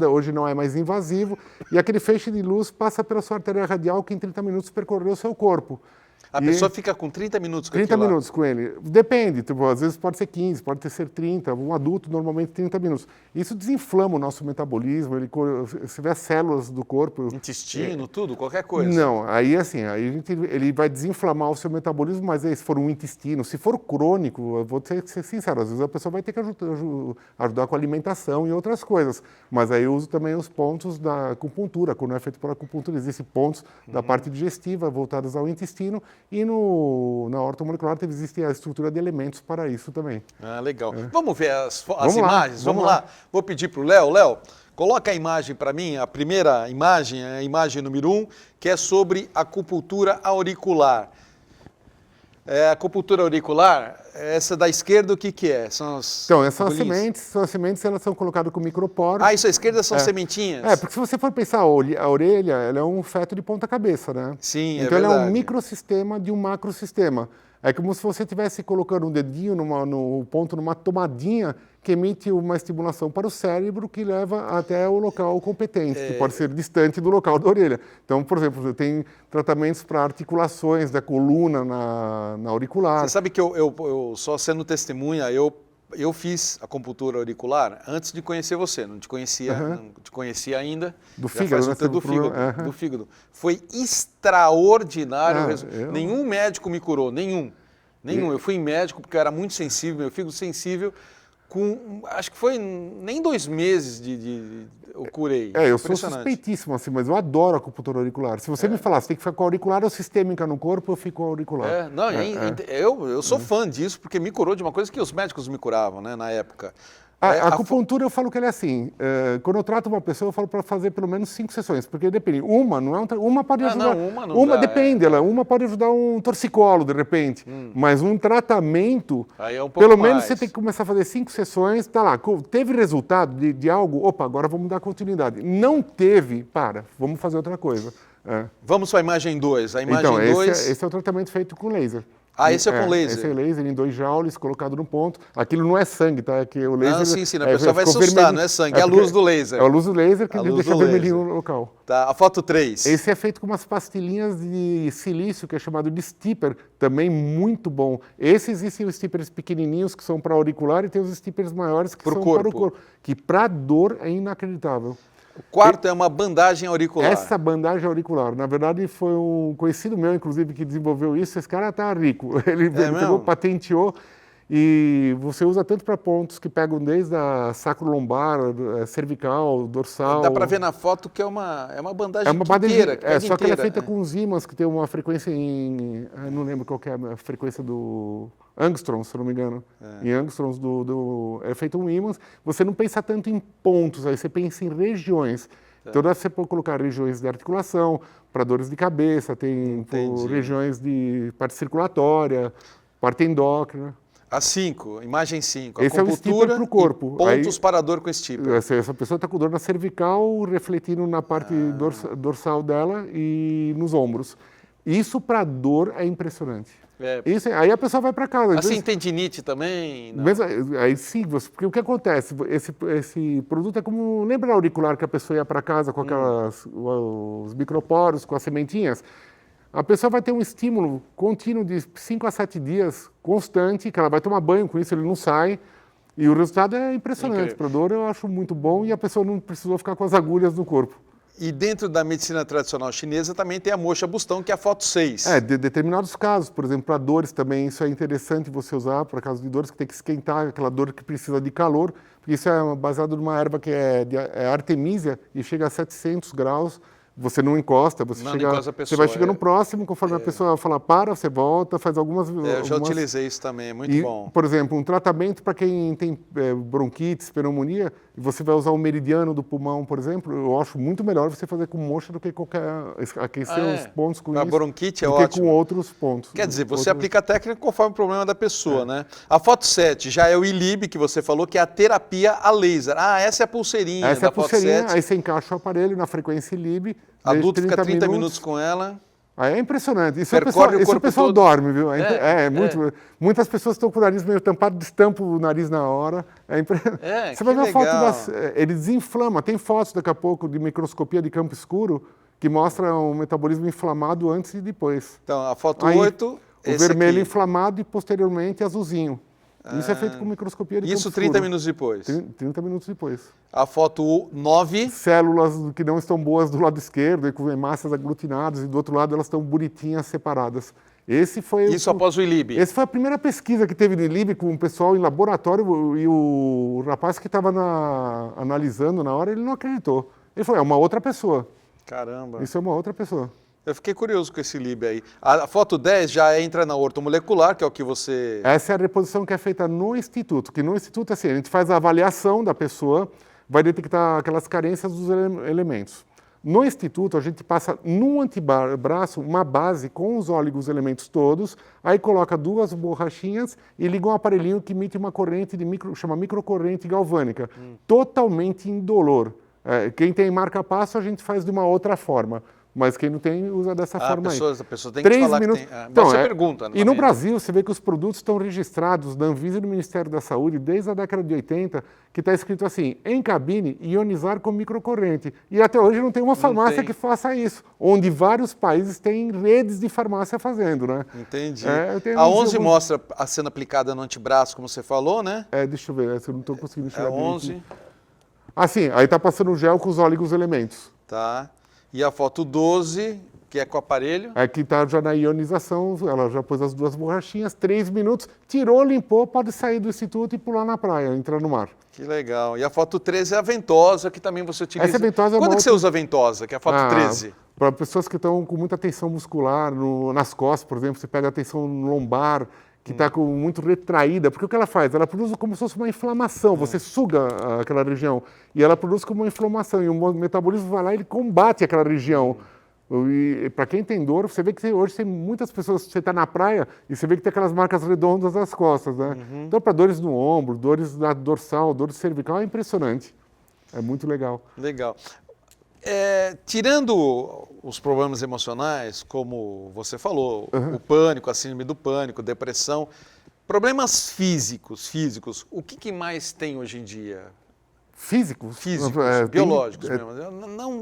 B: hoje não é mais invasivo, e aquele feixe de luz passa pela sua artéria radial, que em 30 minutos percorreu o seu corpo.
A: A pessoa fica com 30 minutos com
B: 30
A: aquilo lá.
B: minutos com ele. Depende, às vezes pode ser 15, pode ser 30, um adulto normalmente 30 minutos. Isso desinflama o nosso metabolismo, você vê as células do corpo...
A: Intestino, tudo, qualquer coisa.
B: Não, aí assim, ele vai desinflamar o seu metabolismo, mas aí, se for um intestino, se for crônico, eu vou ter que ser sincero, às vezes a pessoa vai ter que ajudar com a alimentação e outras coisas. Mas aí eu uso também os pontos da acupuntura, quando é feito por acupuntura, existem pontos da parte digestiva voltados ao intestino, e na ortomolecular existe a estrutura de elementos para isso também.
A: Ah, legal. Vamos ver as
B: Vamos
A: imagens?
B: vamos
A: Vamos lá. Vou pedir para o Léo. Léo, coloca a imagem para mim, a primeira imagem, a imagem número 1, que é sobre acupuntura auricular. A acupuntura auricular, essa da esquerda, o que é?
B: Então, essas sementes, elas são colocadas com microporos.
A: Ah, isso à esquerda são sementinhas?
B: Porque se você for pensar, a orelha, ela é um feto de ponta cabeça, né?
A: Sim,
B: então,
A: verdade.
B: ela é um microsistema de um macrosistema. É como se você estivesse colocando um dedinho numa tomadinha que emite uma estimulação para o cérebro que leva até o local competente, que pode ser distante do local da orelha. Então, por exemplo, tem tratamentos para articulações da coluna na auricular.
A: Você sabe que eu só sendo testemunha, eu fiz acupuntura auricular antes de conhecer você, não te conhecia ainda.
B: Do fígado, né?
A: Do fígado. Foi extraordinário. Nenhum médico me curou, nenhum. Eu fui em médico porque eu era muito sensível, meu fígado sensível. Acho que foi nem 2 meses eu curei.
B: Eu sou suspeitíssimo, assim, mas eu adoro a acupuntura auricular. Se você me falar, você tem que ficar com a auricular ou sistêmica no corpo, eu fico com a auricular.
A: Eu sou fã disso, porque me curou de uma coisa que os médicos me curavam, né, na época.
B: A acupuntura, eu falo que ele é assim, quando eu trato uma pessoa, eu falo para fazer pelo menos 5 sessões, porque depende, uma pode ajudar, uma depende, uma pode ajudar um torcicolo, de repente, mas um tratamento,
A: aí é um pouco
B: pelo menos
A: mais.
B: você tem que começar a fazer 5 sessões, tá lá, teve resultado de algo, opa, agora vamos dar continuidade. Não teve, vamos fazer outra coisa.
A: Vamos para a imagem 2. A imagem
B: então,
A: 2...
B: esse é o tratamento feito com laser.
A: Ah, esse é com laser?
B: Esse é laser em 2 joules, colocado no ponto. Aquilo não é sangue, tá? É que o laser...
A: Sim, a pessoa vai assustar, não é sangue, é a luz do laser.
B: É a luz do laser que deixa vermelhinho no local.
A: Tá, a foto 3.
B: Esse é feito com umas pastilhinhas de silício, que é chamado de stipper, também muito bom. Existem os stippers pequenininhos, que são para auricular, e tem os stippers maiores, que são para o corpo. Que para dor é inacreditável.
A: O quarto é uma bandagem auricular.
B: Essa bandagem auricular, na verdade, foi um conhecido meu, inclusive, que desenvolveu isso. Esse cara tá rico. Ele pegou, patenteou, e você usa tanto para pontos que pegam desde a sacro-lombar, cervical, dorsal.
A: Dá para ver na foto que é uma bandagem
B: inteira. Só que ela é feita com os ímãs, que tem uma frequência em... Eu não lembro qual que é a frequência do... Angstrom, se eu não me engano. Em angstroms é feito um ímãs. Você não pensa tanto em pontos, aí você pensa em regiões. Então você pode colocar regiões de articulação, para dores de cabeça, tem regiões de parte circulatória, parte endócrina.
A: A 5, imagem 5.
B: Esse é o stipper para o corpo.
A: Pontos para dor com stipper.
B: Essa pessoa está com dor na cervical, refletindo na parte dorsal dela e nos ombros. Isso para dor é impressionante. Isso, aí a pessoa vai para casa.
A: Assim, tendinite também?
B: Aí sim, porque o que acontece? Esse produto é como... Lembra o auricular que a pessoa ia para casa com os microporos, com as sementinhas? A pessoa vai ter um estímulo contínuo de 5 a 7 dias, constante, que ela vai tomar banho com isso, ele não sai. E o resultado é impressionante. Para dor eu acho muito bom e a pessoa não precisou ficar com as agulhas no corpo.
A: E dentro da medicina tradicional chinesa também tem a moxa bustão, que é a foto 6.
B: De determinados casos, por exemplo, para dores também, isso é interessante você usar, para casos de dores que tem que esquentar, aquela dor que precisa de calor, porque isso é baseado numa erva que é artemisia e chega a 700 graus. Você não encosta, você vai chegando próximo, conforme a pessoa fala para, você volta, faz algumas...
A: Eu já utilizei isso também, é muito bom.
B: Por exemplo, um tratamento para quem tem bronquite, pneumonia, e você vai usar o meridiano do pulmão, por exemplo, eu acho muito melhor você fazer com moxa do que aquecer os pontos com isso.
A: A bronquite é
B: ótimo. Do que com outros pontos.
A: Quer dizer, você aplica a técnica conforme o problema da pessoa, né? A foto 7 já é o ILIB, que você falou, que é a terapia a laser. Essa é a pulseirinha da foto 7. Essa é a pulseirinha,
B: aí você encaixa o aparelho na frequência ILIB.
A: Adulto fica 30 minutos com ela.
B: Aí é impressionante. Isso o pessoal dorme, viu? Muitas pessoas estão com o nariz meio tampado, destampam o nariz na hora. Você vai ver a foto ele desinflama. Tem fotos daqui a pouco de microscopia de campo escuro que mostra o metabolismo inflamado antes e depois.
A: Então, a foto 8...
B: O vermelho inflamado e posteriormente azulzinho. Isso é feito com microscopia de campo escuro.
A: 30 minutos depois?
B: 30 minutos depois.
A: A foto 9...
B: Células que não estão boas do lado esquerdo, com hemácias aglutinadas, e do outro lado elas estão bonitinhas, separadas.
A: Isso após o ILIB?
B: Essa foi a primeira pesquisa que teve no ILIB com o pessoal em laboratório, e o rapaz que estava analisando na hora, ele não acreditou. Ele falou, é uma outra pessoa.
A: Caramba.
B: Isso é uma outra pessoa.
A: Eu fiquei curioso com esse ILIB aí. A foto 10 já entra na ortomolecular, que é o que você...
B: Essa é a reposição que é feita no instituto, que no instituto, assim, a gente faz a avaliação da pessoa, vai detectar aquelas carências dos elementos. No instituto, a gente passa no antebraço uma base com os elementos todos, aí coloca 2 borrachinhas e liga um aparelhinho que emite uma corrente chama microcorrente galvânica, totalmente indolor. Quem tem marca-passo, a gente faz de uma outra forma. Mas quem não tem, usa dessa forma aí.
A: A pessoa tem que falar minutos... que tem. Então, você pergunta.
B: E no Brasil, você vê que os produtos estão registrados na Anvisa e no Ministério da Saúde desde a década de 80, que está escrito assim, em cabine, ionizar com microcorrente. E até hoje não tem uma farmácia que faça isso, onde vários países têm redes de farmácia fazendo, né?
A: Entendi. A 11 mostra sendo aplicada no antebraço, como você falou, né?
B: Deixa eu ver, eu não estou conseguindo enxergar.
A: 11.
B: Sim, aí está passando o gel com os elementos.
A: Tá. E a foto 12, que é com o aparelho?
B: Que está já na ionização, ela já pôs as 2 borrachinhas, 3 minutos, tirou, limpou, pode sair do instituto e pular na praia, entrar no mar.
A: Que legal. E a foto 13 é a ventosa, que também você utiliza.
B: Essa ventosa
A: Quando que você usa a ventosa, que é a foto 13?
B: Para pessoas que estão com muita tensão muscular, nas costas, por exemplo, você pega a tensão lombar, que está muito retraída, porque o que ela faz? Ela produz como se fosse uma inflamação, você suga aquela região, e ela produz como uma inflamação, e o metabolismo vai lá e ele combate aquela região. E para quem tem dor, você vê que hoje tem muitas pessoas, você está na praia, e você vê que tem aquelas marcas redondas nas costas, né? Então, para dores no ombro, dores na dorsal, dores cervical, é impressionante. É muito legal.
A: Legal. Tirando os problemas emocionais, como você falou, o pânico, a síndrome do pânico, depressão, problemas físicos, o que mais tem hoje em dia?
B: Físicos?
A: Biológicos mesmo.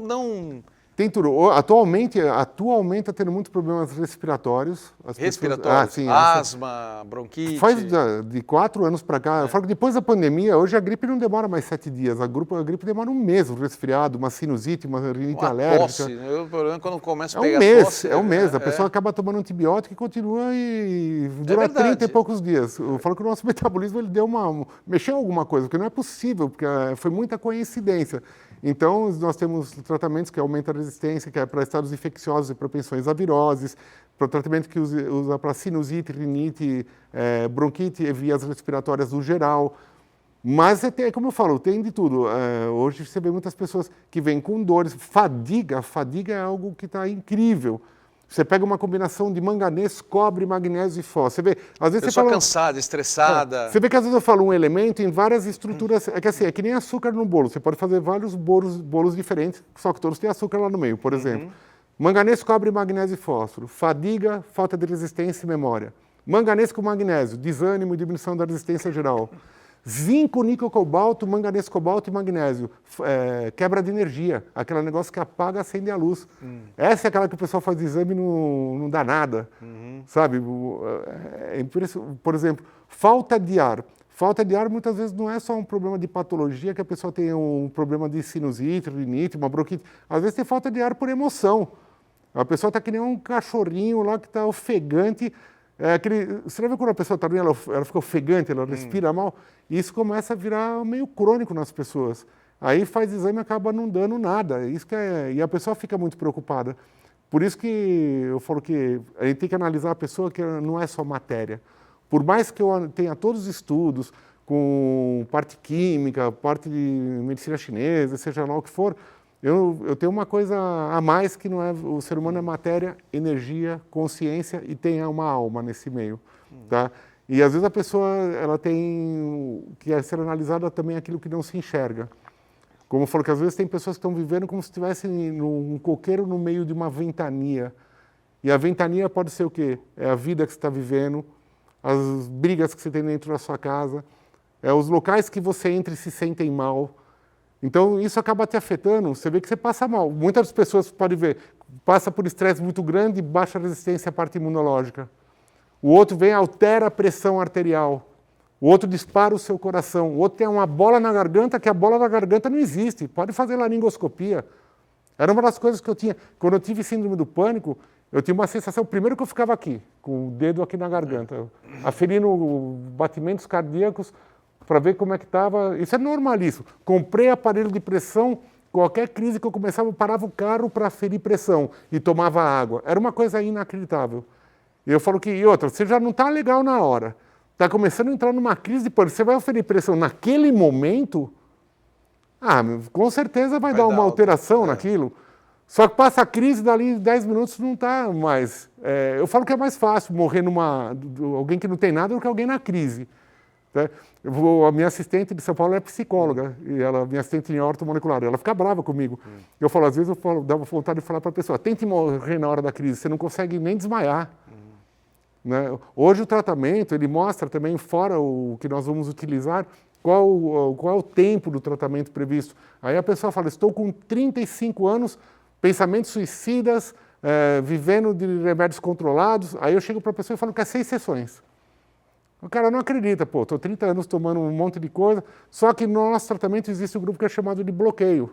A: Não...
B: Tem tudo. Atualmente está tendo muitos problemas respiratórios.
A: Respiratórios? Sim, asma, bronquite?
B: Faz de 4 anos para cá. Eu falo que depois da pandemia, hoje a gripe não demora mais 7 dias. A gripe demora um mês, um resfriado, uma sinusite, uma rinite alérgica.
A: Tosse. O problema é quando começa a pegar tosse.
B: É um mês. A pessoa acaba tomando antibiótico e continua e dura 30 e poucos dias. Eu falo que o nosso metabolismo ele mexeu em alguma coisa, porque não é possível, porque foi muita coincidência. Então, nós temos tratamentos que aumentam a resistência, que é para estados infecciosos e propensões a viroses, para tratamento que usa para sinusite, rinite, bronquite e vias respiratórias no geral. Mas, como eu falo, tem de tudo. Hoje você vê muitas pessoas que vêm com dores. Fadiga é algo que está incrível. Você pega uma combinação de manganês, cobre, magnésio e fósforo. Você vê, às vezes
A: pessoa cansada, estressada.
B: Você vê que às vezes eu falo um elemento em várias estruturas. É que nem açúcar no bolo. Você pode fazer vários bolos diferentes, só que todos têm açúcar lá no meio, por exemplo. Manganês, cobre, magnésio e fósforo. Fadiga, falta de resistência e memória. Manganês com magnésio, desânimo e diminuição da resistência geral. Zinco, níquel, cobalto, manganês, cobalto e magnésio. Quebra de energia, aquele negócio que apaga, acende a luz. Essa é aquela que o pessoal faz exame e não dá nada, sabe? Por exemplo, falta de ar. Falta de ar muitas vezes não é só um problema de patologia, que a pessoa tem um problema de sinusite, rinite, uma bronquite. Às vezes tem falta de ar por emoção. A pessoa está que nem um cachorrinho lá que está ofegante. Você lembra quando a pessoa está ruim, ela fica ofegante, ela respira mal? E isso começa a virar meio crônico nas pessoas. Aí faz exame e acaba não dando nada. E a pessoa fica muito preocupada. Por isso que eu falo que a gente tem que analisar a pessoa, que não é só matéria. Por mais que eu tenha todos os estudos, com parte química, parte de medicina chinesa, seja lá o que for, eu tenho uma coisa a mais, que não é o ser humano é matéria, energia, consciência e tem uma alma nesse meio, tá? E às vezes a pessoa ela tem que ser analisada também aquilo que não se enxerga. Como eu falo que às vezes tem pessoas que estão vivendo como se estivessem num coqueiro no meio de uma ventania. E a ventania pode ser o quê? É a vida que você está vivendo, as brigas que você tem dentro da sua casa, os locais que você entra e se sentem mal. Então, isso acaba te afetando, você vê que você passa mal. Muitas pessoas podem ver, passa por estresse muito grande, baixa resistência à parte imunológica. O outro vem, altera a pressão arterial. O outro dispara o seu coração. O outro tem uma bola na garganta, que a bola na garganta não existe. Pode fazer laringoscopia. Era uma das coisas que eu tinha. Quando eu tive síndrome do pânico, eu tinha uma sensação, primeiro que eu ficava aqui, com o dedo aqui na garganta, aferindo batimentos cardíacos, para ver como é que estava. Isso é normalíssimo. Comprei aparelho de pressão, qualquer crise que eu começava, eu parava o carro para aferir pressão e tomava água. Era uma coisa inacreditável. E eu falo que, e outra, você já não está legal na hora. Está começando a entrar numa crise de pânico. Você vai aferir pressão naquele momento, com certeza vai dar uma alteração naquilo. Só que passa a crise, dali 10 minutos não está mais. Eu falo que é mais fácil morrer alguém que não tem nada do que alguém na crise. A minha assistente de São Paulo é psicóloga, e minha assistente em ortomolecular, ela fica brava comigo. Eu falo, às vezes dava vontade de falar para a pessoa, tente morrer na hora da crise, você não consegue nem desmaiar. Né? Hoje o tratamento, ele mostra também, fora o que nós vamos utilizar, qual é o tempo do tratamento previsto. Aí a pessoa fala, estou com 35 anos, pensamentos suicidas, vivendo de remédios controlados. Aí eu chego para a pessoa e falo que é 6 sessões. O cara não acredita, estou 30 anos tomando um monte de coisa, só que no nosso tratamento existe um grupo que é chamado de bloqueio.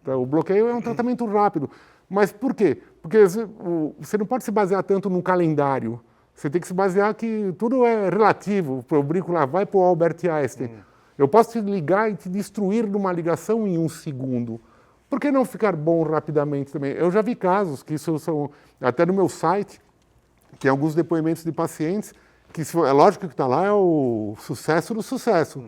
B: Então, o bloqueio é um tratamento rápido. Mas por quê? Porque você não pode se basear tanto num calendário. Você tem que se basear que tudo é relativo. Eu brinco lá, vai para o Albert Einstein. Eu posso te ligar e te destruir numa ligação em 1 segundo. Por que não ficar bom rapidamente também? Eu já vi casos, que isso são até no meu site, tem alguns depoimentos de pacientes, que é lógico que está lá é o sucesso do sucesso.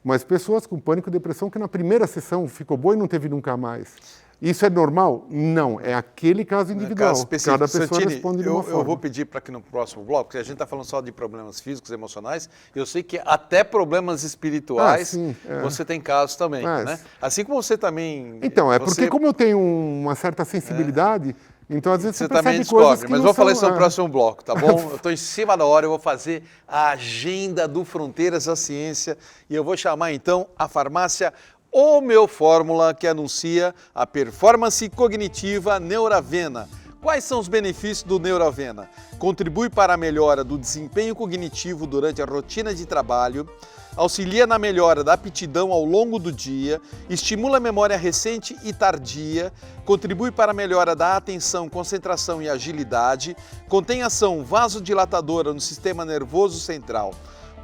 B: Mas pessoas com pânico e depressão que na primeira sessão ficou boa e não teve nunca mais. Isso é normal? Não, é aquele caso individual. Cada pessoa
A: Santini,
B: responde de uma forma.
A: Eu vou pedir para que no próximo bloco, porque a gente está falando só de problemas físicos, emocionais, eu sei que até problemas espirituais você tem casos também, né? Assim como você também...
B: Então, porque como eu tenho uma certa sensibilidade, então às vezes você percebe
A: também
B: coisas
A: descobre,
B: que
A: mas
B: não
A: vou
B: são...
A: falar isso no próximo bloco, tá bom? Eu estou em cima da hora, eu vou fazer a agenda do Fronteiras da Ciência e eu vou chamar então a farmácia Homeofórmula, que anuncia a performance cognitiva Neuravena. Quais são os benefícios do Neuravena? Contribui para a melhora do desempenho cognitivo durante a rotina de trabalho, auxilia na melhora da aptidão ao longo do dia, estimula a memória recente e tardia, contribui para a melhora da atenção, concentração e agilidade, contém ação vasodilatadora no sistema nervoso central.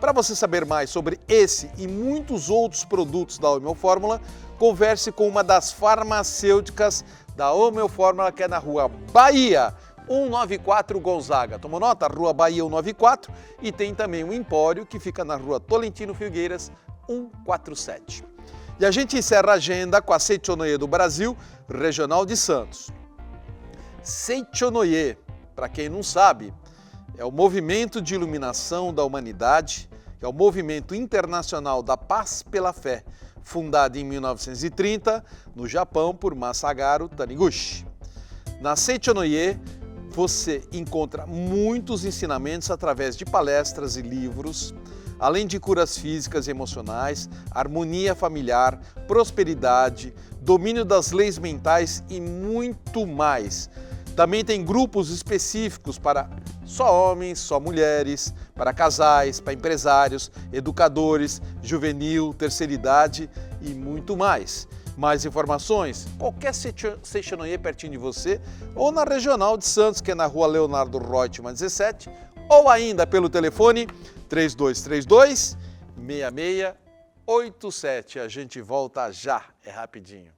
A: Para você saber mais sobre esse e muitos outros produtos da Homeofórmula, converse com uma das farmacêuticas da Homeofórmula, que é na Rua Bahia 194 Gonzaga. Tomou nota? Rua Bahia 194 e tem também um empório que fica na Rua Tolentino Filgueiras 147. E a gente encerra a agenda com a Seichonoye do Brasil, Regional de Santos. Seichonoye, para quem não sabe, é o Movimento de Iluminação da Humanidade, é o Movimento Internacional da Paz pela Fé, fundado em 1930 no Japão por Masaharu Taniguchi. Na Seichonoye, você encontra muitos ensinamentos através de palestras e livros, além de curas físicas e emocionais, harmonia familiar, prosperidade, domínio das leis mentais e muito mais. Também tem grupos específicos para só homens, só mulheres, para casais, para empresários, educadores, juvenil, terceira idade e muito mais. Mais informações? Qualquer Seichonoye pertinho de você ou na Regional de Santos, que é na Rua Leonardo Reutemann 17, ou ainda pelo telefone 3232-6687. A gente volta já, é rapidinho.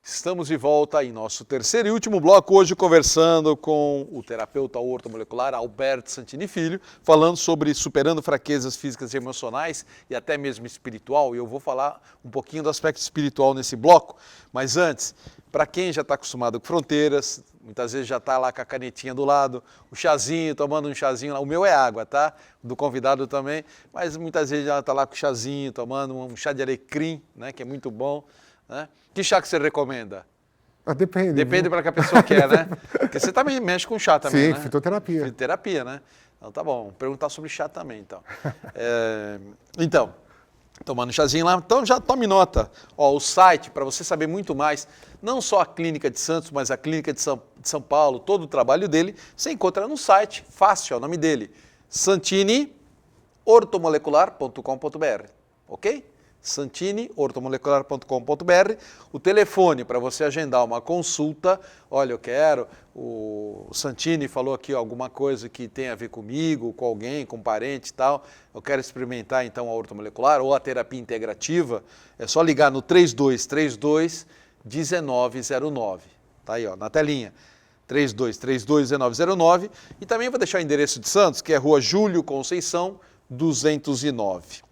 A: Estamos de volta em nosso terceiro e último bloco, hoje conversando com o terapeuta ortomolecular Alberto Santini Filho, falando sobre superando fraquezas físicas e emocionais e até mesmo espiritual. E eu vou falar um pouquinho do aspecto espiritual nesse bloco, mas antes, para quem já está acostumado com fronteiras, muitas vezes já está lá com a canetinha do lado, o chazinho, tomando um chazinho lá. O meu é água, tá? Do convidado também, mas muitas vezes já está lá com o chazinho, tomando um chá de alecrim, né? Que é muito bom. Né? Que chá que você recomenda?
B: Depende.
A: Depende para que a pessoa quer, né? Porque você também mexe com chá também,
B: Sim,
A: né?
B: fitoterapia.
A: Fitoterapia, né? Então tá bom, vou perguntar sobre chá também, então. Então, tomando chazinho lá, então já tome nota. Ó, o site, para você saber muito mais, não só a Clínica de Santos, mas a Clínica de São Paulo, todo o trabalho dele, você encontra no site, fácil, é o nome dele, santiniortomolecular.com.br, ok? santiniortomolecular.com.br. O telefone para você agendar uma consulta. Olha, eu quero, o Santini falou aqui alguma coisa que tem a ver comigo, com alguém, com um parente e tal. Eu quero experimentar então a ortomolecular ou a terapia integrativa. É só ligar no 3232-1909. Tá aí, ó, na telinha. 3232-1909. E também vou deixar o endereço de Santos, que é Rua Júlio Conceição, 209.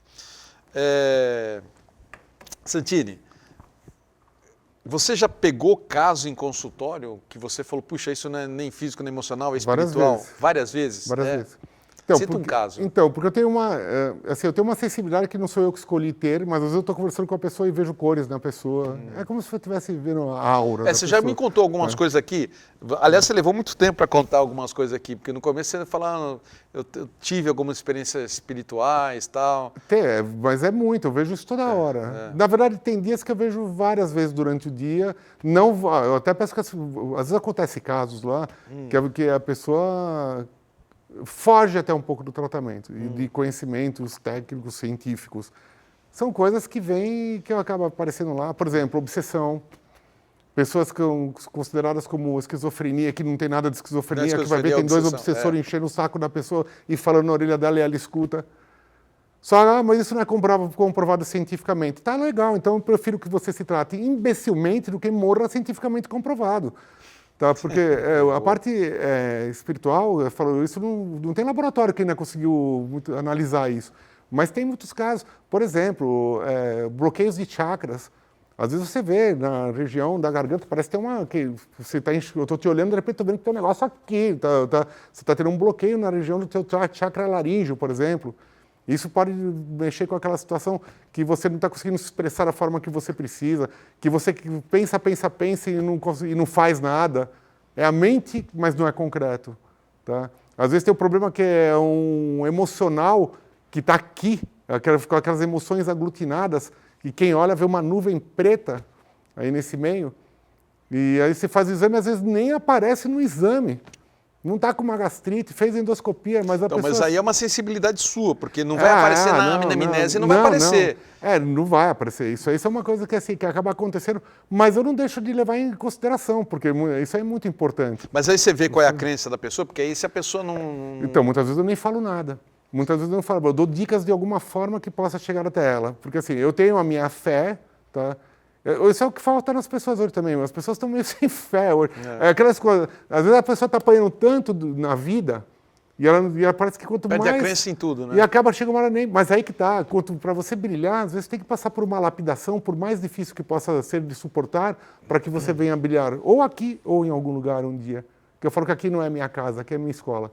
A: Santini, você já pegou caso em consultório que você falou, puxa, isso não é nem físico nem emocional, é espiritual? Várias vezes.
B: Várias vezes. Então,
A: cita um caso.
B: Então, porque eu tenho eu tenho uma sensibilidade que não sou eu que escolhi ter, mas às vezes eu estou conversando com a pessoa e vejo cores na pessoa. É como se eu estivesse vendo a aura da
A: você
B: pessoa.
A: Já me contou algumas coisas aqui. Aliás, você levou muito tempo para contar algumas coisas aqui, porque no começo você falava, eu tive algumas experiências espirituais e tal.
B: Mas é muito, eu vejo isso toda hora. Na verdade, tem dias que eu vejo várias vezes durante o dia. Não, eu até peço que às vezes acontece casos lá que a pessoa foge até um pouco do tratamento e de conhecimentos técnicos, científicos. São coisas que vêm, que acabam aparecendo lá. Por exemplo, obsessão. Pessoas que são consideradas como esquizofrenia, que não tem nada de esquizofrenia, que vai ver, tem dois obsessores enchendo o saco da pessoa e falando na orelha dela e ela escuta. Só, mas isso não é comprovado cientificamente. Tá legal, então eu prefiro que você se trate imbecilmente do que morra cientificamente comprovado. Tá, porque a parte espiritual, eu falo, isso não tem laboratório que ainda conseguiu analisar isso. Mas tem muitos casos. Por exemplo, bloqueios de chakras. Às vezes você vê na região da garganta, parece que tem uma... Que você tá, eu estou te olhando, de repente estou vendo que tem um negócio aqui. Você está tendo um bloqueio na região do teu chakra laríngeo, por exemplo. Isso pode mexer com aquela situação que você não está conseguindo se expressar da forma que você precisa, que você pensa e não faz nada. É a mente, mas não é concreto. Tá? Às vezes tem um problema que é um emocional que está aqui, com aquelas emoções aglutinadas, e quem olha vê uma nuvem preta aí nesse meio. E aí você faz o exame, às vezes nem aparece no exame. Não está com uma gastrite, fez endoscopia, mas a
A: então,
B: pessoa...
A: Mas aí é uma sensibilidade sua, porque não vai aparecer na anamnese e não vai aparecer.
B: Não vai aparecer. Isso é uma coisa que, assim, que acaba acontecendo, mas eu não deixo de levar em consideração, porque isso é muito importante.
A: Mas aí você vê qual é a crença da pessoa, porque aí se a pessoa não...
B: Então, muitas vezes eu nem falo nada. Muitas vezes eu não falo, eu dou dicas de alguma forma que possa chegar até ela. Porque assim, eu tenho a minha fé, tá? Isso é o que falta nas pessoas hoje também. As pessoas estão meio sem fé hoje. Aquelas coisas, às vezes a pessoa está apanhando tanto na vida e ela parece que quanto
A: perde
B: mais...
A: Perde a crença em tudo, né?
B: E acaba, chega uma hora nem... Mas aí que tá, para você brilhar, às vezes tem que passar por uma lapidação, por mais difícil que possa ser de suportar, para que você venha brilhar. Ou aqui, ou em algum lugar um dia. Porque eu falo que aqui não é minha casa, aqui é minha escola.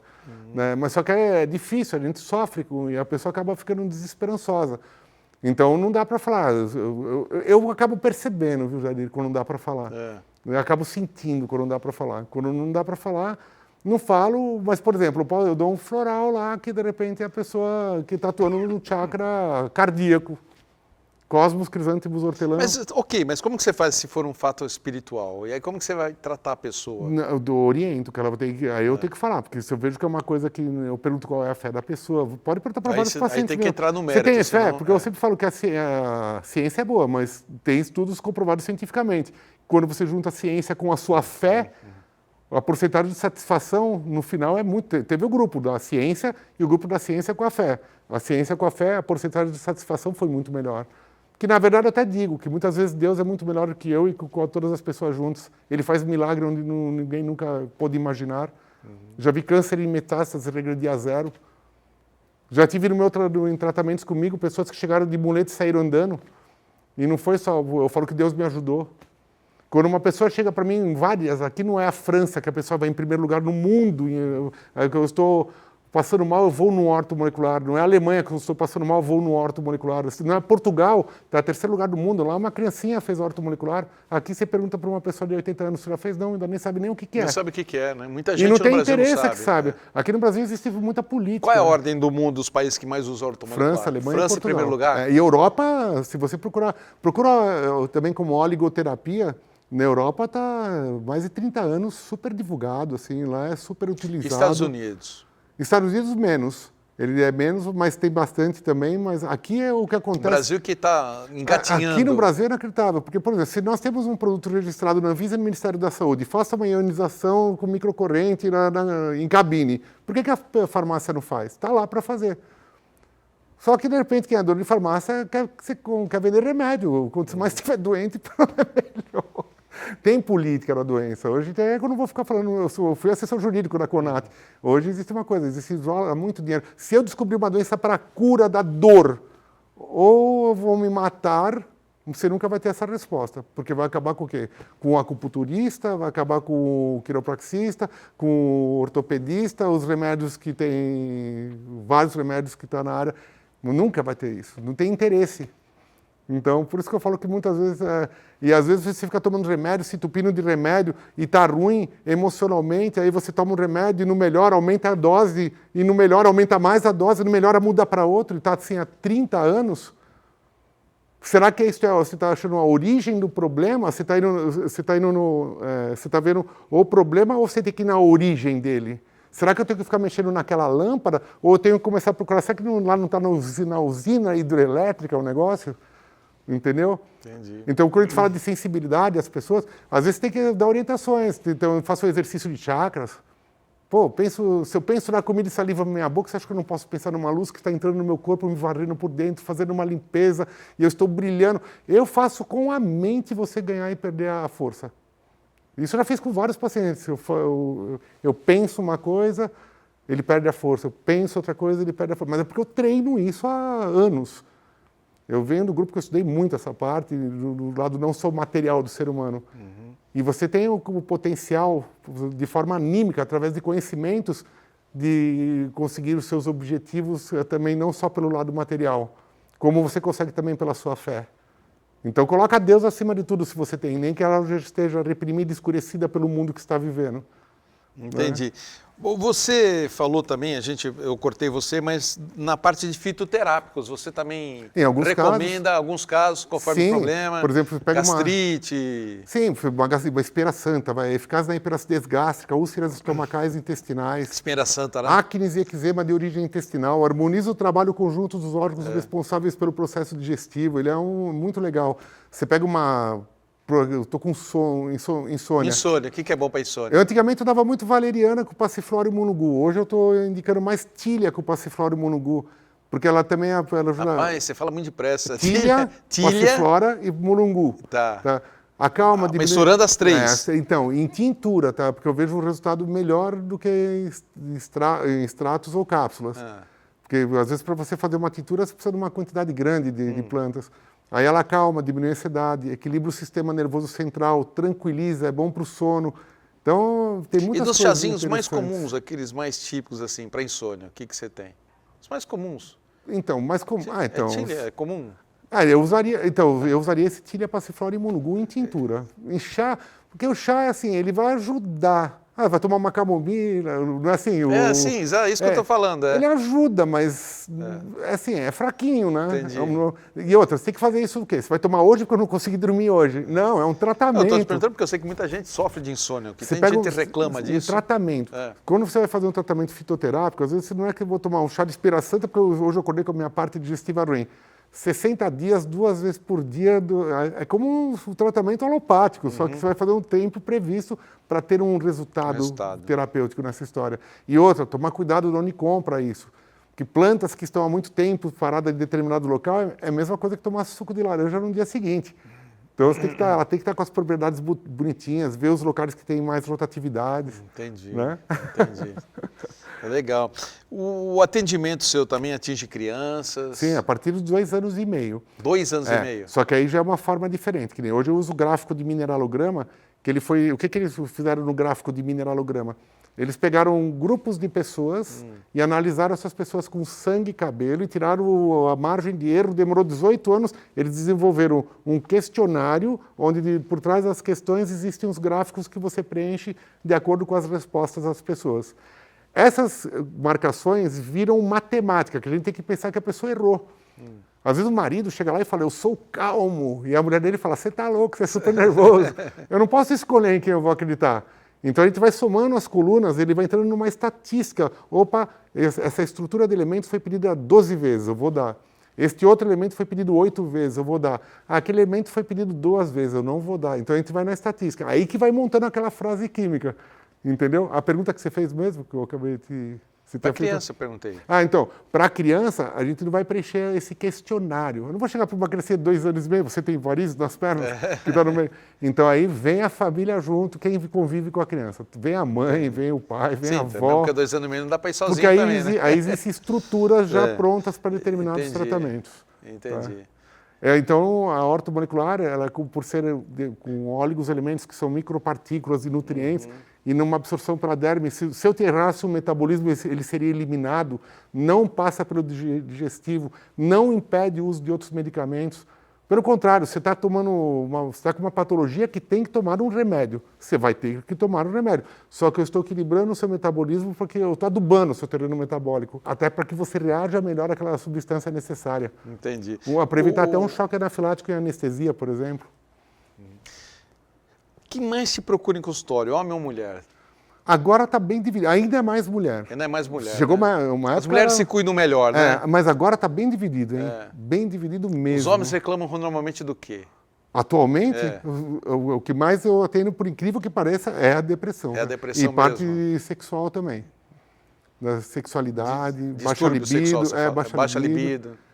B: Né? Mas só que é difícil, a gente sofre e a pessoa acaba ficando desesperançosa. Então não dá para falar. Eu acabo percebendo, viu, Jadir, quando não dá para falar. Eu acabo sentindo quando não dá para falar. Quando não dá para falar, não falo. Mas, por exemplo, eu dou um floral lá que de repente é a pessoa que está atuando no chakra cardíaco. Cosmos, crisântemos, hortelã.
A: Mas como que você faz se for um fato espiritual? E aí como que você vai tratar a pessoa?
B: Eu do oriento, que ela vai ter que... Aí eu tenho que falar, porque se eu vejo que é uma coisa que eu pergunto qual é a fé da pessoa, pode perguntar para vários pacientes.
A: Aí tem que entrar no mérito.
B: Você tem fé? Porque eu sempre falo que a ciência é boa, mas tem estudos comprovados cientificamente. Quando você junta a ciência com a sua fé, a porcentagem de satisfação no final é muito... Teve o grupo da ciência e o grupo da ciência com a fé. A ciência com a fé, a porcentagem de satisfação foi muito melhor. Que, na verdade, eu até digo que muitas vezes Deus é muito melhor que eu e com todas as pessoas juntas. Ele faz milagre onde ninguém nunca pôde imaginar. Já vi câncer em metástase regredir a zero. Já tive em tratamentos comigo pessoas que chegaram de muleta e saíram andando. E não foi só... Eu falo que Deus me ajudou. Quando uma pessoa chega para mim, várias... Aqui não é a França que a pessoa vai em primeiro lugar no mundo. Eu estou... passando mal, eu vou no ortomolecular. Não é a Alemanha que eu estou passando mal, eu vou no ortomolecular. Não é Portugal, está em terceiro lugar do mundo. Lá uma criancinha fez ortomolecular. Aqui você pergunta para uma pessoa de 80 anos se já fez, não, ainda nem sabe nem o que é.
A: Não sabe o que é, né? Muita gente
B: no Brasil não sabe. E não tem interesse
A: que sabe.
B: Aqui no Brasil existe muita política.
A: Qual é a ordem do mundo dos países que mais usam ortomolecular?
B: França, Alemanha
A: França
B: e Portugal.
A: em primeiro lugar?
B: E Europa, se você procura também como oligoterapia, na Europa está mais de 30 anos super divulgado, assim, lá é super utilizado.
A: Estados Unidos?
B: Estados Unidos menos. Ele é menos, mas tem bastante também. Mas aqui é o que acontece.
A: O Brasil que está engatinhando.
B: Aqui no Brasil é inacreditável. Porque, por exemplo, se nós temos um produto registrado na Anvisa e no Ministério da Saúde, faça uma ionização com microcorrente em cabine. Por que a farmácia não faz? Está lá para fazer. Só que, de repente, quem é dono de farmácia quer vender remédio. Quanto mais estiver doente, é melhor. Tem política na doença. Hoje é que eu não vou ficar falando, eu fui assessor jurídico da CONAT. Hoje existe uma coisa, existe muito dinheiro. Se eu descobrir uma doença para a cura da dor, ou vão me matar, você nunca vai ter essa resposta. Porque vai acabar com o quê? Com o acupunturista, vai acabar com o quiropraxista, com o ortopedista, os remédios que tem, vários remédios que estão na área. Nunca vai ter isso. Não tem interesse. Então, por isso que eu falo que muitas vezes... E às vezes você fica tomando remédio, se entupindo de remédio, e está ruim emocionalmente, aí você toma um remédio e no melhor aumenta a dose, e no melhor aumenta mais a dose, e no melhor muda para outro, e está assim há 30 anos. Será que isso você está achando a origem do problema? Você está vendo o problema ou você tem que ir na origem dele? Será que eu tenho que ficar mexendo naquela lâmpada? Ou eu tenho que começar a procurar? Será que lá não está na usina hidrelétrica o negócio? Entendeu?
A: Entendi.
B: Então, quando a gente fala de sensibilidade às pessoas, às vezes tem que dar orientações. Então, eu faço um exercício de chakras. Pô, se eu penso na comida e saliva na minha boca, você acha que eu não posso pensar numa luz que está entrando no meu corpo, me varrendo por dentro, fazendo uma limpeza, e eu estou brilhando? Eu faço com a mente você ganhar e perder a força. Isso eu já fiz com vários pacientes. Eu penso uma coisa, ele perde a força. Eu penso outra coisa, ele perde a força. Mas é porque eu treino isso há anos. Eu venho do grupo que eu estudei muito essa parte, do lado não só material do ser humano. E você tem o potencial, de forma anímica, através de conhecimentos, de conseguir os seus objetivos também não só pelo lado material, como você consegue também pela sua fé. Então coloca Deus acima de tudo se você tem, nem que ela já esteja reprimida, escurecida pelo mundo que está vivendo.
A: Entendi. Você falou também, eu cortei você, mas na parte de fitoterápicos, você também recomenda alguns casos, conforme o problema,
B: por exemplo, pega
A: gastrite...
B: Sim, uma espera santa, eficaz na hiperacidez gástrica, úlceras estomacais e intestinais.
A: Espera santa, né?
B: Acnes e eczema de origem intestinal, harmoniza o trabalho conjunto dos órgãos responsáveis pelo processo digestivo, ele é muito legal. Você pega eu estou com insônia.
A: Insônia, o que é bom para insônia?
B: Eu antigamente dava muito valeriana com passiflora e munugu. Hoje eu estou indicando mais tilha com passiflora e munugu, porque ela também ajuda...
A: Rapaz, você fala muito depressa.
B: Tilha, passiflora e mulungu.
A: Tá.
B: Acalma,
A: misturando as três.
B: Então, em tintura, tá? Porque eu vejo um resultado melhor do que em extratos ou cápsulas. Porque às vezes para você fazer uma tintura você precisa de uma quantidade grande de plantas. Aí ela acalma, diminui a ansiedade, equilibra o sistema nervoso central, tranquiliza, é bom para o sono. Então, tem muitas coisas.
A: E dos chazinhos mais comuns, aqueles mais típicos assim, para insônia, o que você tem? Os mais comuns.
B: Então, mais comum.
A: É comum?
B: Eu usaria esse tilha, passiflora e munugu em tintura. Em chá, porque o chá é assim, ele vai ajudar. Vai tomar uma camomila, não é assim?
A: Sim, isso que eu estou falando.
B: Ele ajuda, mas é fraquinho, né?
A: Entendi.
B: E outra, você tem que fazer isso o quê? Você vai tomar hoje porque eu não consegui dormir hoje. Não, é um tratamento. Eu
A: estou te perguntando porque eu sei que muita gente sofre de insônia, que tem gente que reclama disso.
B: Um tratamento. Quando você vai fazer um tratamento fitoterápico, às vezes não é que eu vou tomar um chá de espera santa porque hoje eu acordei com a minha parte digestiva ruim. 60 dias, 2 vezes por dia, é como um tratamento alopático, só que você vai fazer um tempo previsto para ter um resultado terapêutico nessa história. E outra, tomar cuidado de onde compra isso. Porque plantas que estão há muito tempo paradas em determinado local é a mesma coisa que tomar suco de laranja no dia seguinte. Então ela tem que estar com as propriedades bonitinhas, ver os locais que têm mais rotatividade.
A: Entendi,
B: né?
A: Entendi. É legal. O atendimento seu também atinge crianças?
B: Sim, a partir dos 2 anos e meio.
A: 2 anos e meio?
B: Só que aí já é uma forma diferente. Que nem hoje eu uso o gráfico de mineralograma, o que eles fizeram no gráfico de mineralograma? Eles pegaram grupos de pessoas e analisaram essas pessoas com sangue e cabelo e tiraram a margem de erro. Demorou 18 anos. Eles desenvolveram um questionário onde, por trás das questões, existem os gráficos que você preenche de acordo com as respostas das pessoas. Essas marcações viram matemática, que a gente tem que pensar que a pessoa errou. Às vezes o marido chega lá e fala, eu sou calmo. E a mulher dele fala, você está louco, você é super nervoso. Eu não posso escolher em quem eu vou acreditar. Então a gente vai somando as colunas, ele vai entrando numa estatística. Opa, essa estrutura de elementos foi pedida 12 vezes, eu vou dar. Este outro elemento foi pedido 8 vezes, eu vou dar. Aquele elemento foi pedido 2 vezes, eu não vou dar. Então a gente vai na estatística. Aí que vai montando aquela frase química. Entendeu? A pergunta que você fez mesmo, que eu acabei de...
A: Para criança, eu perguntei.
B: Então, para a criança, a gente não vai preencher esse questionário. Eu não vou chegar para uma criança de 2 anos e meio, você tem varizes nas pernas? Que tá no meio. Então, aí vem a família junto, quem convive com a criança. Vem a mãe, vem o pai, vem a avó.
A: Porque 2 anos e meio não dá para ir sozinho
B: porque aí,
A: também, né?
B: Aí existem estruturas já prontas para determinados tratamentos.
A: Entendi.
B: Tá? Então, a ortomolecular, ela, por ser com oligos-elementos que são micropartículas e nutrientes, e numa absorção pela derme, se eu terrasse o metabolismo, ele seria eliminado, não passa pelo digestivo, não impede o uso de outros medicamentos. Pelo contrário, você está com uma patologia que tem que tomar um remédio. Você vai ter que tomar um remédio. Só que eu estou equilibrando o seu metabolismo porque eu estou adubando o seu terreno metabólico, até para que você reaja melhor àquela substância necessária.
A: Entendi.
B: Para evitar até um choque anafilático em anestesia, por exemplo.
A: Quem mais se procura em consultório, homem ou mulher?
B: Agora está bem dividido, ainda é mais mulher.
A: Ainda é mais mulher.
B: Chegou uma época...
A: As mulheres se cuidam melhor, né?
B: Mas agora está bem dividido, hein? Bem dividido mesmo.
A: Os homens reclamam normalmente do quê?
B: Atualmente, o que mais eu atendo, por incrível que pareça, é a depressão.
A: É a depressão
B: e parte
A: mesmo.
B: Sexual também. Da sexualidade,
A: baixa libido. Baixa libido.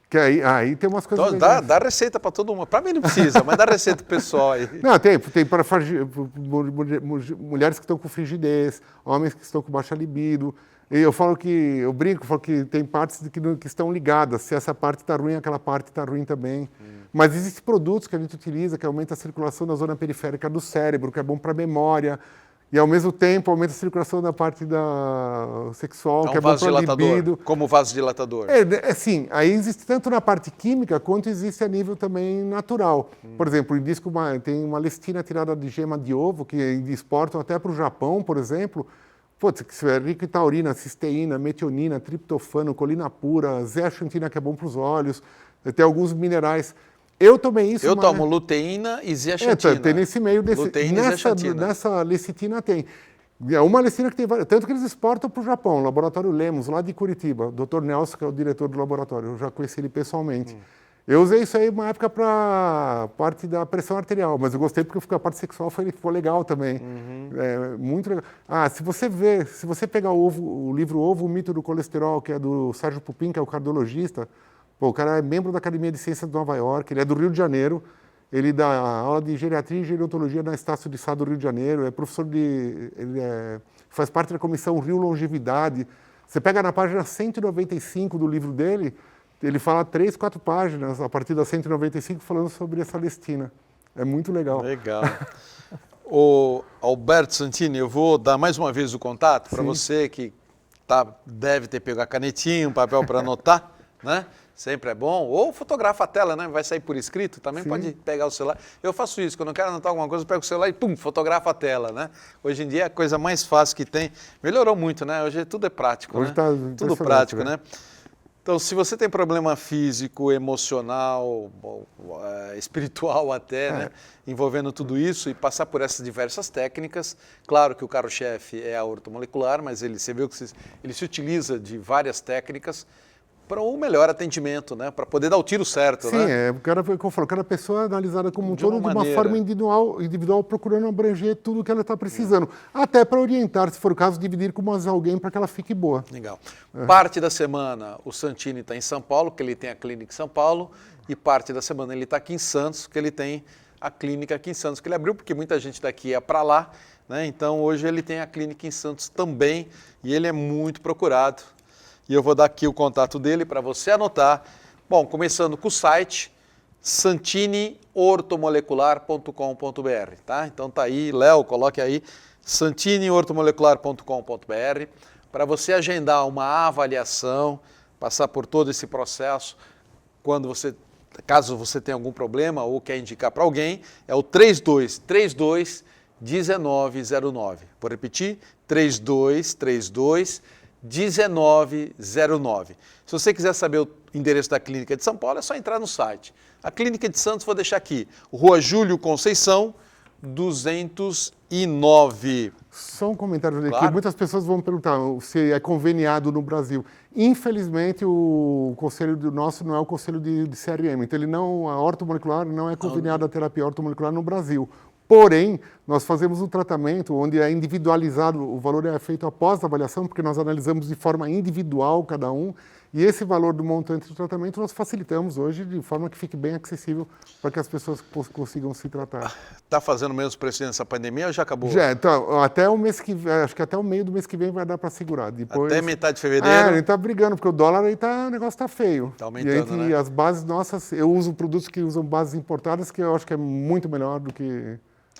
B: Que aí tem umas coisas...
A: Então, dá receita para todo mundo. Para mim não precisa, mas dá receita para o pessoal aí.
B: Não, tem para mulheres que estão com frigidez, homens que estão com baixa libido. E eu brinco que tem partes que estão ligadas. Se essa parte está ruim, aquela parte está ruim também. Mas existem produtos que a gente utiliza que aumenta a circulação da zona periférica do cérebro, que é bom para a memória. E, ao mesmo tempo, aumenta a circulação da parte sexual, que é bom para a libido.
A: Como vasodilatador.
B: Sim, aí existe tanto na parte química, quanto existe a nível também natural. Por exemplo, tem uma lestina tirada de gema de ovo, que exportam até para o Japão, por exemplo. Putz, que é rico em taurina, cisteína, metionina, triptofano, colina pura, zeaxantina, que é bom para os olhos. Tem alguns minerais. Eu tomei isso.
A: Eu tomo luteína e zeaxantina.
B: Tem nesse meio desse.
A: Luteína e zeaxantina.
B: Nessa lecitina tem. É uma lecina que tem várias. Tanto que eles exportam para o Japão, o laboratório Lemos, lá de Curitiba. O Dr. Nelson, que é o diretor do laboratório. Eu já conheci ele pessoalmente. Eu usei isso aí uma época para parte da pressão arterial, mas eu gostei porque a parte sexual foi legal também. Muito legal. Se você pegar o livro Ovo, o Mito do Colesterol, que é do Sérgio Pupin, que é o cardiologista, o cara é membro da Academia de Ciências de Nova York, ele é do Rio de Janeiro, ele dá aula de geriatria e gerontologia na Estácio de Sá do Rio de Janeiro, é professor faz parte da comissão Rio Longevidade. Você pega na página 195 do livro dele, ele fala 3, 4 páginas, a partir da 195, falando sobre essa lestina. É muito legal.
A: Legal. O Alberto Santini, eu vou dar mais uma vez o contato para você que deve ter pego a canetinha, um papel para anotar, né? Sempre é bom. Ou fotografa a tela, né? Vai sair por escrito, também pode pegar o celular. Eu faço isso, quando eu quero anotar alguma coisa, eu pego o celular e pum, fotografa a tela, né? Hoje em dia é a coisa mais fácil que tem. Melhorou muito, né? Hoje tudo é prático,
B: Hoje
A: né?
B: Tá
A: tudo prático, né? Então, se você tem problema físico, emocional, espiritual até, né, envolvendo tudo isso e passar por essas diversas técnicas, claro que o carro-chefe é a ortomolecular, mas você viu que ele se utiliza de várias técnicas para um melhor atendimento, né, para poder dar o tiro certo.
B: Sim,
A: né?
B: Cada pessoa é analisada como um todo de uma forma individual, procurando abranger tudo o que ela está precisando. Até para orientar, se for o caso, dividir com mais alguém para que ela fique boa.
A: Legal. Parte da semana o Santini está em São Paulo, que ele tem a clínica em São Paulo, e parte da semana ele está aqui em Santos, que ele tem a clínica aqui em Santos, que ele abriu porque muita gente daqui ia para lá, né? Então hoje ele tem a clínica em Santos também, e ele é muito procurado. E eu vou dar aqui o contato dele para você anotar. Bom, começando com o site santiniortomolecular.com.br, tá? Então tá aí, Léo, coloque aí santiniortomolecular.com.br para você agendar uma avaliação, passar por todo esse processo. Caso você tenha algum problema ou quer indicar para alguém, é o 3232 1909. Vou repetir, 3232 1909. Se você quiser saber o endereço da Clínica de São Paulo, é só entrar no site. A Clínica de Santos, vou deixar aqui, Rua Júlio Conceição, 209.
B: Só um comentário,
A: Claro.
B: que muitas pessoas vão perguntar se é conveniado no Brasil. Infelizmente, o conselho nosso não é o conselho de CRM, então a ortomolecular não é conveniada a terapia ortomolecular no Brasil. Porém, nós fazemos um tratamento onde é individualizado, o valor é feito após a avaliação, porque nós analisamos de forma individual cada um, e esse valor do montante do tratamento nós facilitamos hoje de forma que fique bem acessível para que as pessoas consigam se tratar.
A: Está fazendo o mesmo preço nessa pandemia ou já acabou?
B: Já, então, até o mês que vem, acho que até o meio do mês que vem vai dar para segurar. Depois,
A: até metade de fevereiro?
B: A gente está brigando, porque o dólar aí o negócio está feio.
A: Está aumentando, né?
B: As bases nossas, eu uso produtos que usam bases importadas, que eu acho que é muito melhor do que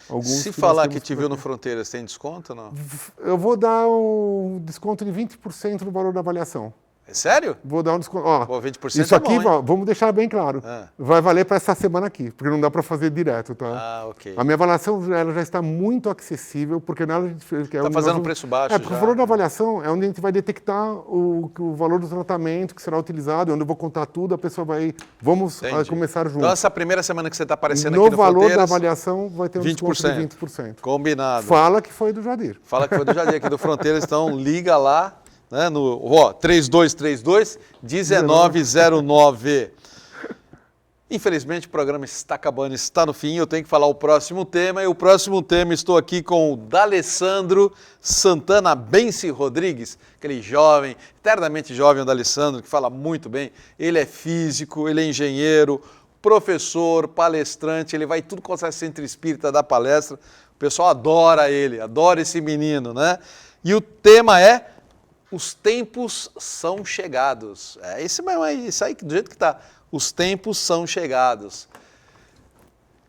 B: alguns.
A: Se falar que te viu no Fronteiras, tem desconto ou não?
B: Eu vou dar um desconto de 20% no valor da avaliação.
A: É sério?
B: Vou dar um desconto. Ó,
A: pô, 20%
B: isso
A: é
B: aqui,
A: bom,
B: vamos deixar bem claro. Vai valer para essa semana aqui, porque não dá para fazer direto, tá?
A: Ah, ok.
B: A minha avaliação ela já está muito acessível, porque nela...
A: Está fazendo um preço baixo
B: porque
A: já.
B: o valor da avaliação é onde a gente vai detectar o valor do tratamento que será utilizado, onde eu vou contar tudo, a pessoa vai... Vamos começar junto.
A: Então, essa primeira semana que você está aparecendo
B: no
A: aqui no
B: valor
A: Fronteiras,
B: da avaliação vai ter um desconto de 20%.
A: Combinado.
B: Fala que foi do Jadir.
A: Fala que foi do Jadir aqui do Fronteiras, então liga lá, né, no 3232 1909. Infelizmente o programa está acabando, está no fim, eu tenho que falar o próximo tema, e o próximo tema estou aqui com o D'Alessandro Santana Benci Rodrigues, aquele jovem, eternamente jovem o D'Alessandro, que fala muito bem. Ele é físico, ele é engenheiro, professor, palestrante, ele vai tudo com essa centro espírita da palestra, o pessoal adora ele, adora esse menino, né? E o tema é os tempos são chegados. É isso mesmo, é isso aí, do jeito que está. Os tempos são chegados.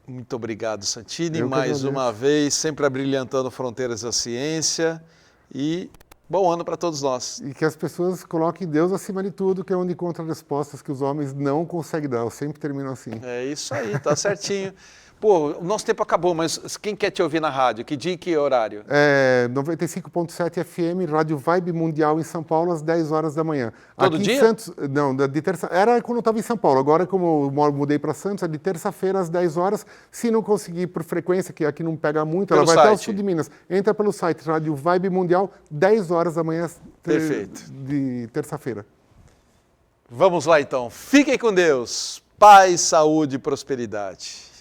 A: Muito obrigado, Santini, mais uma vez, sempre abrilhantando fronteiras da ciência. E bom ano para todos nós.
B: E que as pessoas coloquem Deus acima de tudo, que é onde encontra respostas que os homens não conseguem dar. Eu sempre termino assim.
A: É isso aí, tá certinho. Pô, o nosso tempo acabou, mas quem quer te ouvir na rádio? Que dia e que horário?
B: 95.7 FM, Rádio Vibe Mundial em São Paulo, às 10 horas da manhã.
A: Todo
B: aqui
A: dia?
B: Em Santos, não, de terça. Era quando eu estava em São Paulo. Agora, como eu mudei para Santos, é de terça-feira às 10 horas. Se não conseguir por frequência, que aqui não pega muito,
A: Pelo
B: ela vai
A: site.
B: até o sul de Minas. Entra pelo site Rádio Vibe Mundial, 10 horas da manhã
A: Perfeito.
B: de terça-feira.
A: Vamos lá então. Fiquem com Deus. Paz, saúde e prosperidade.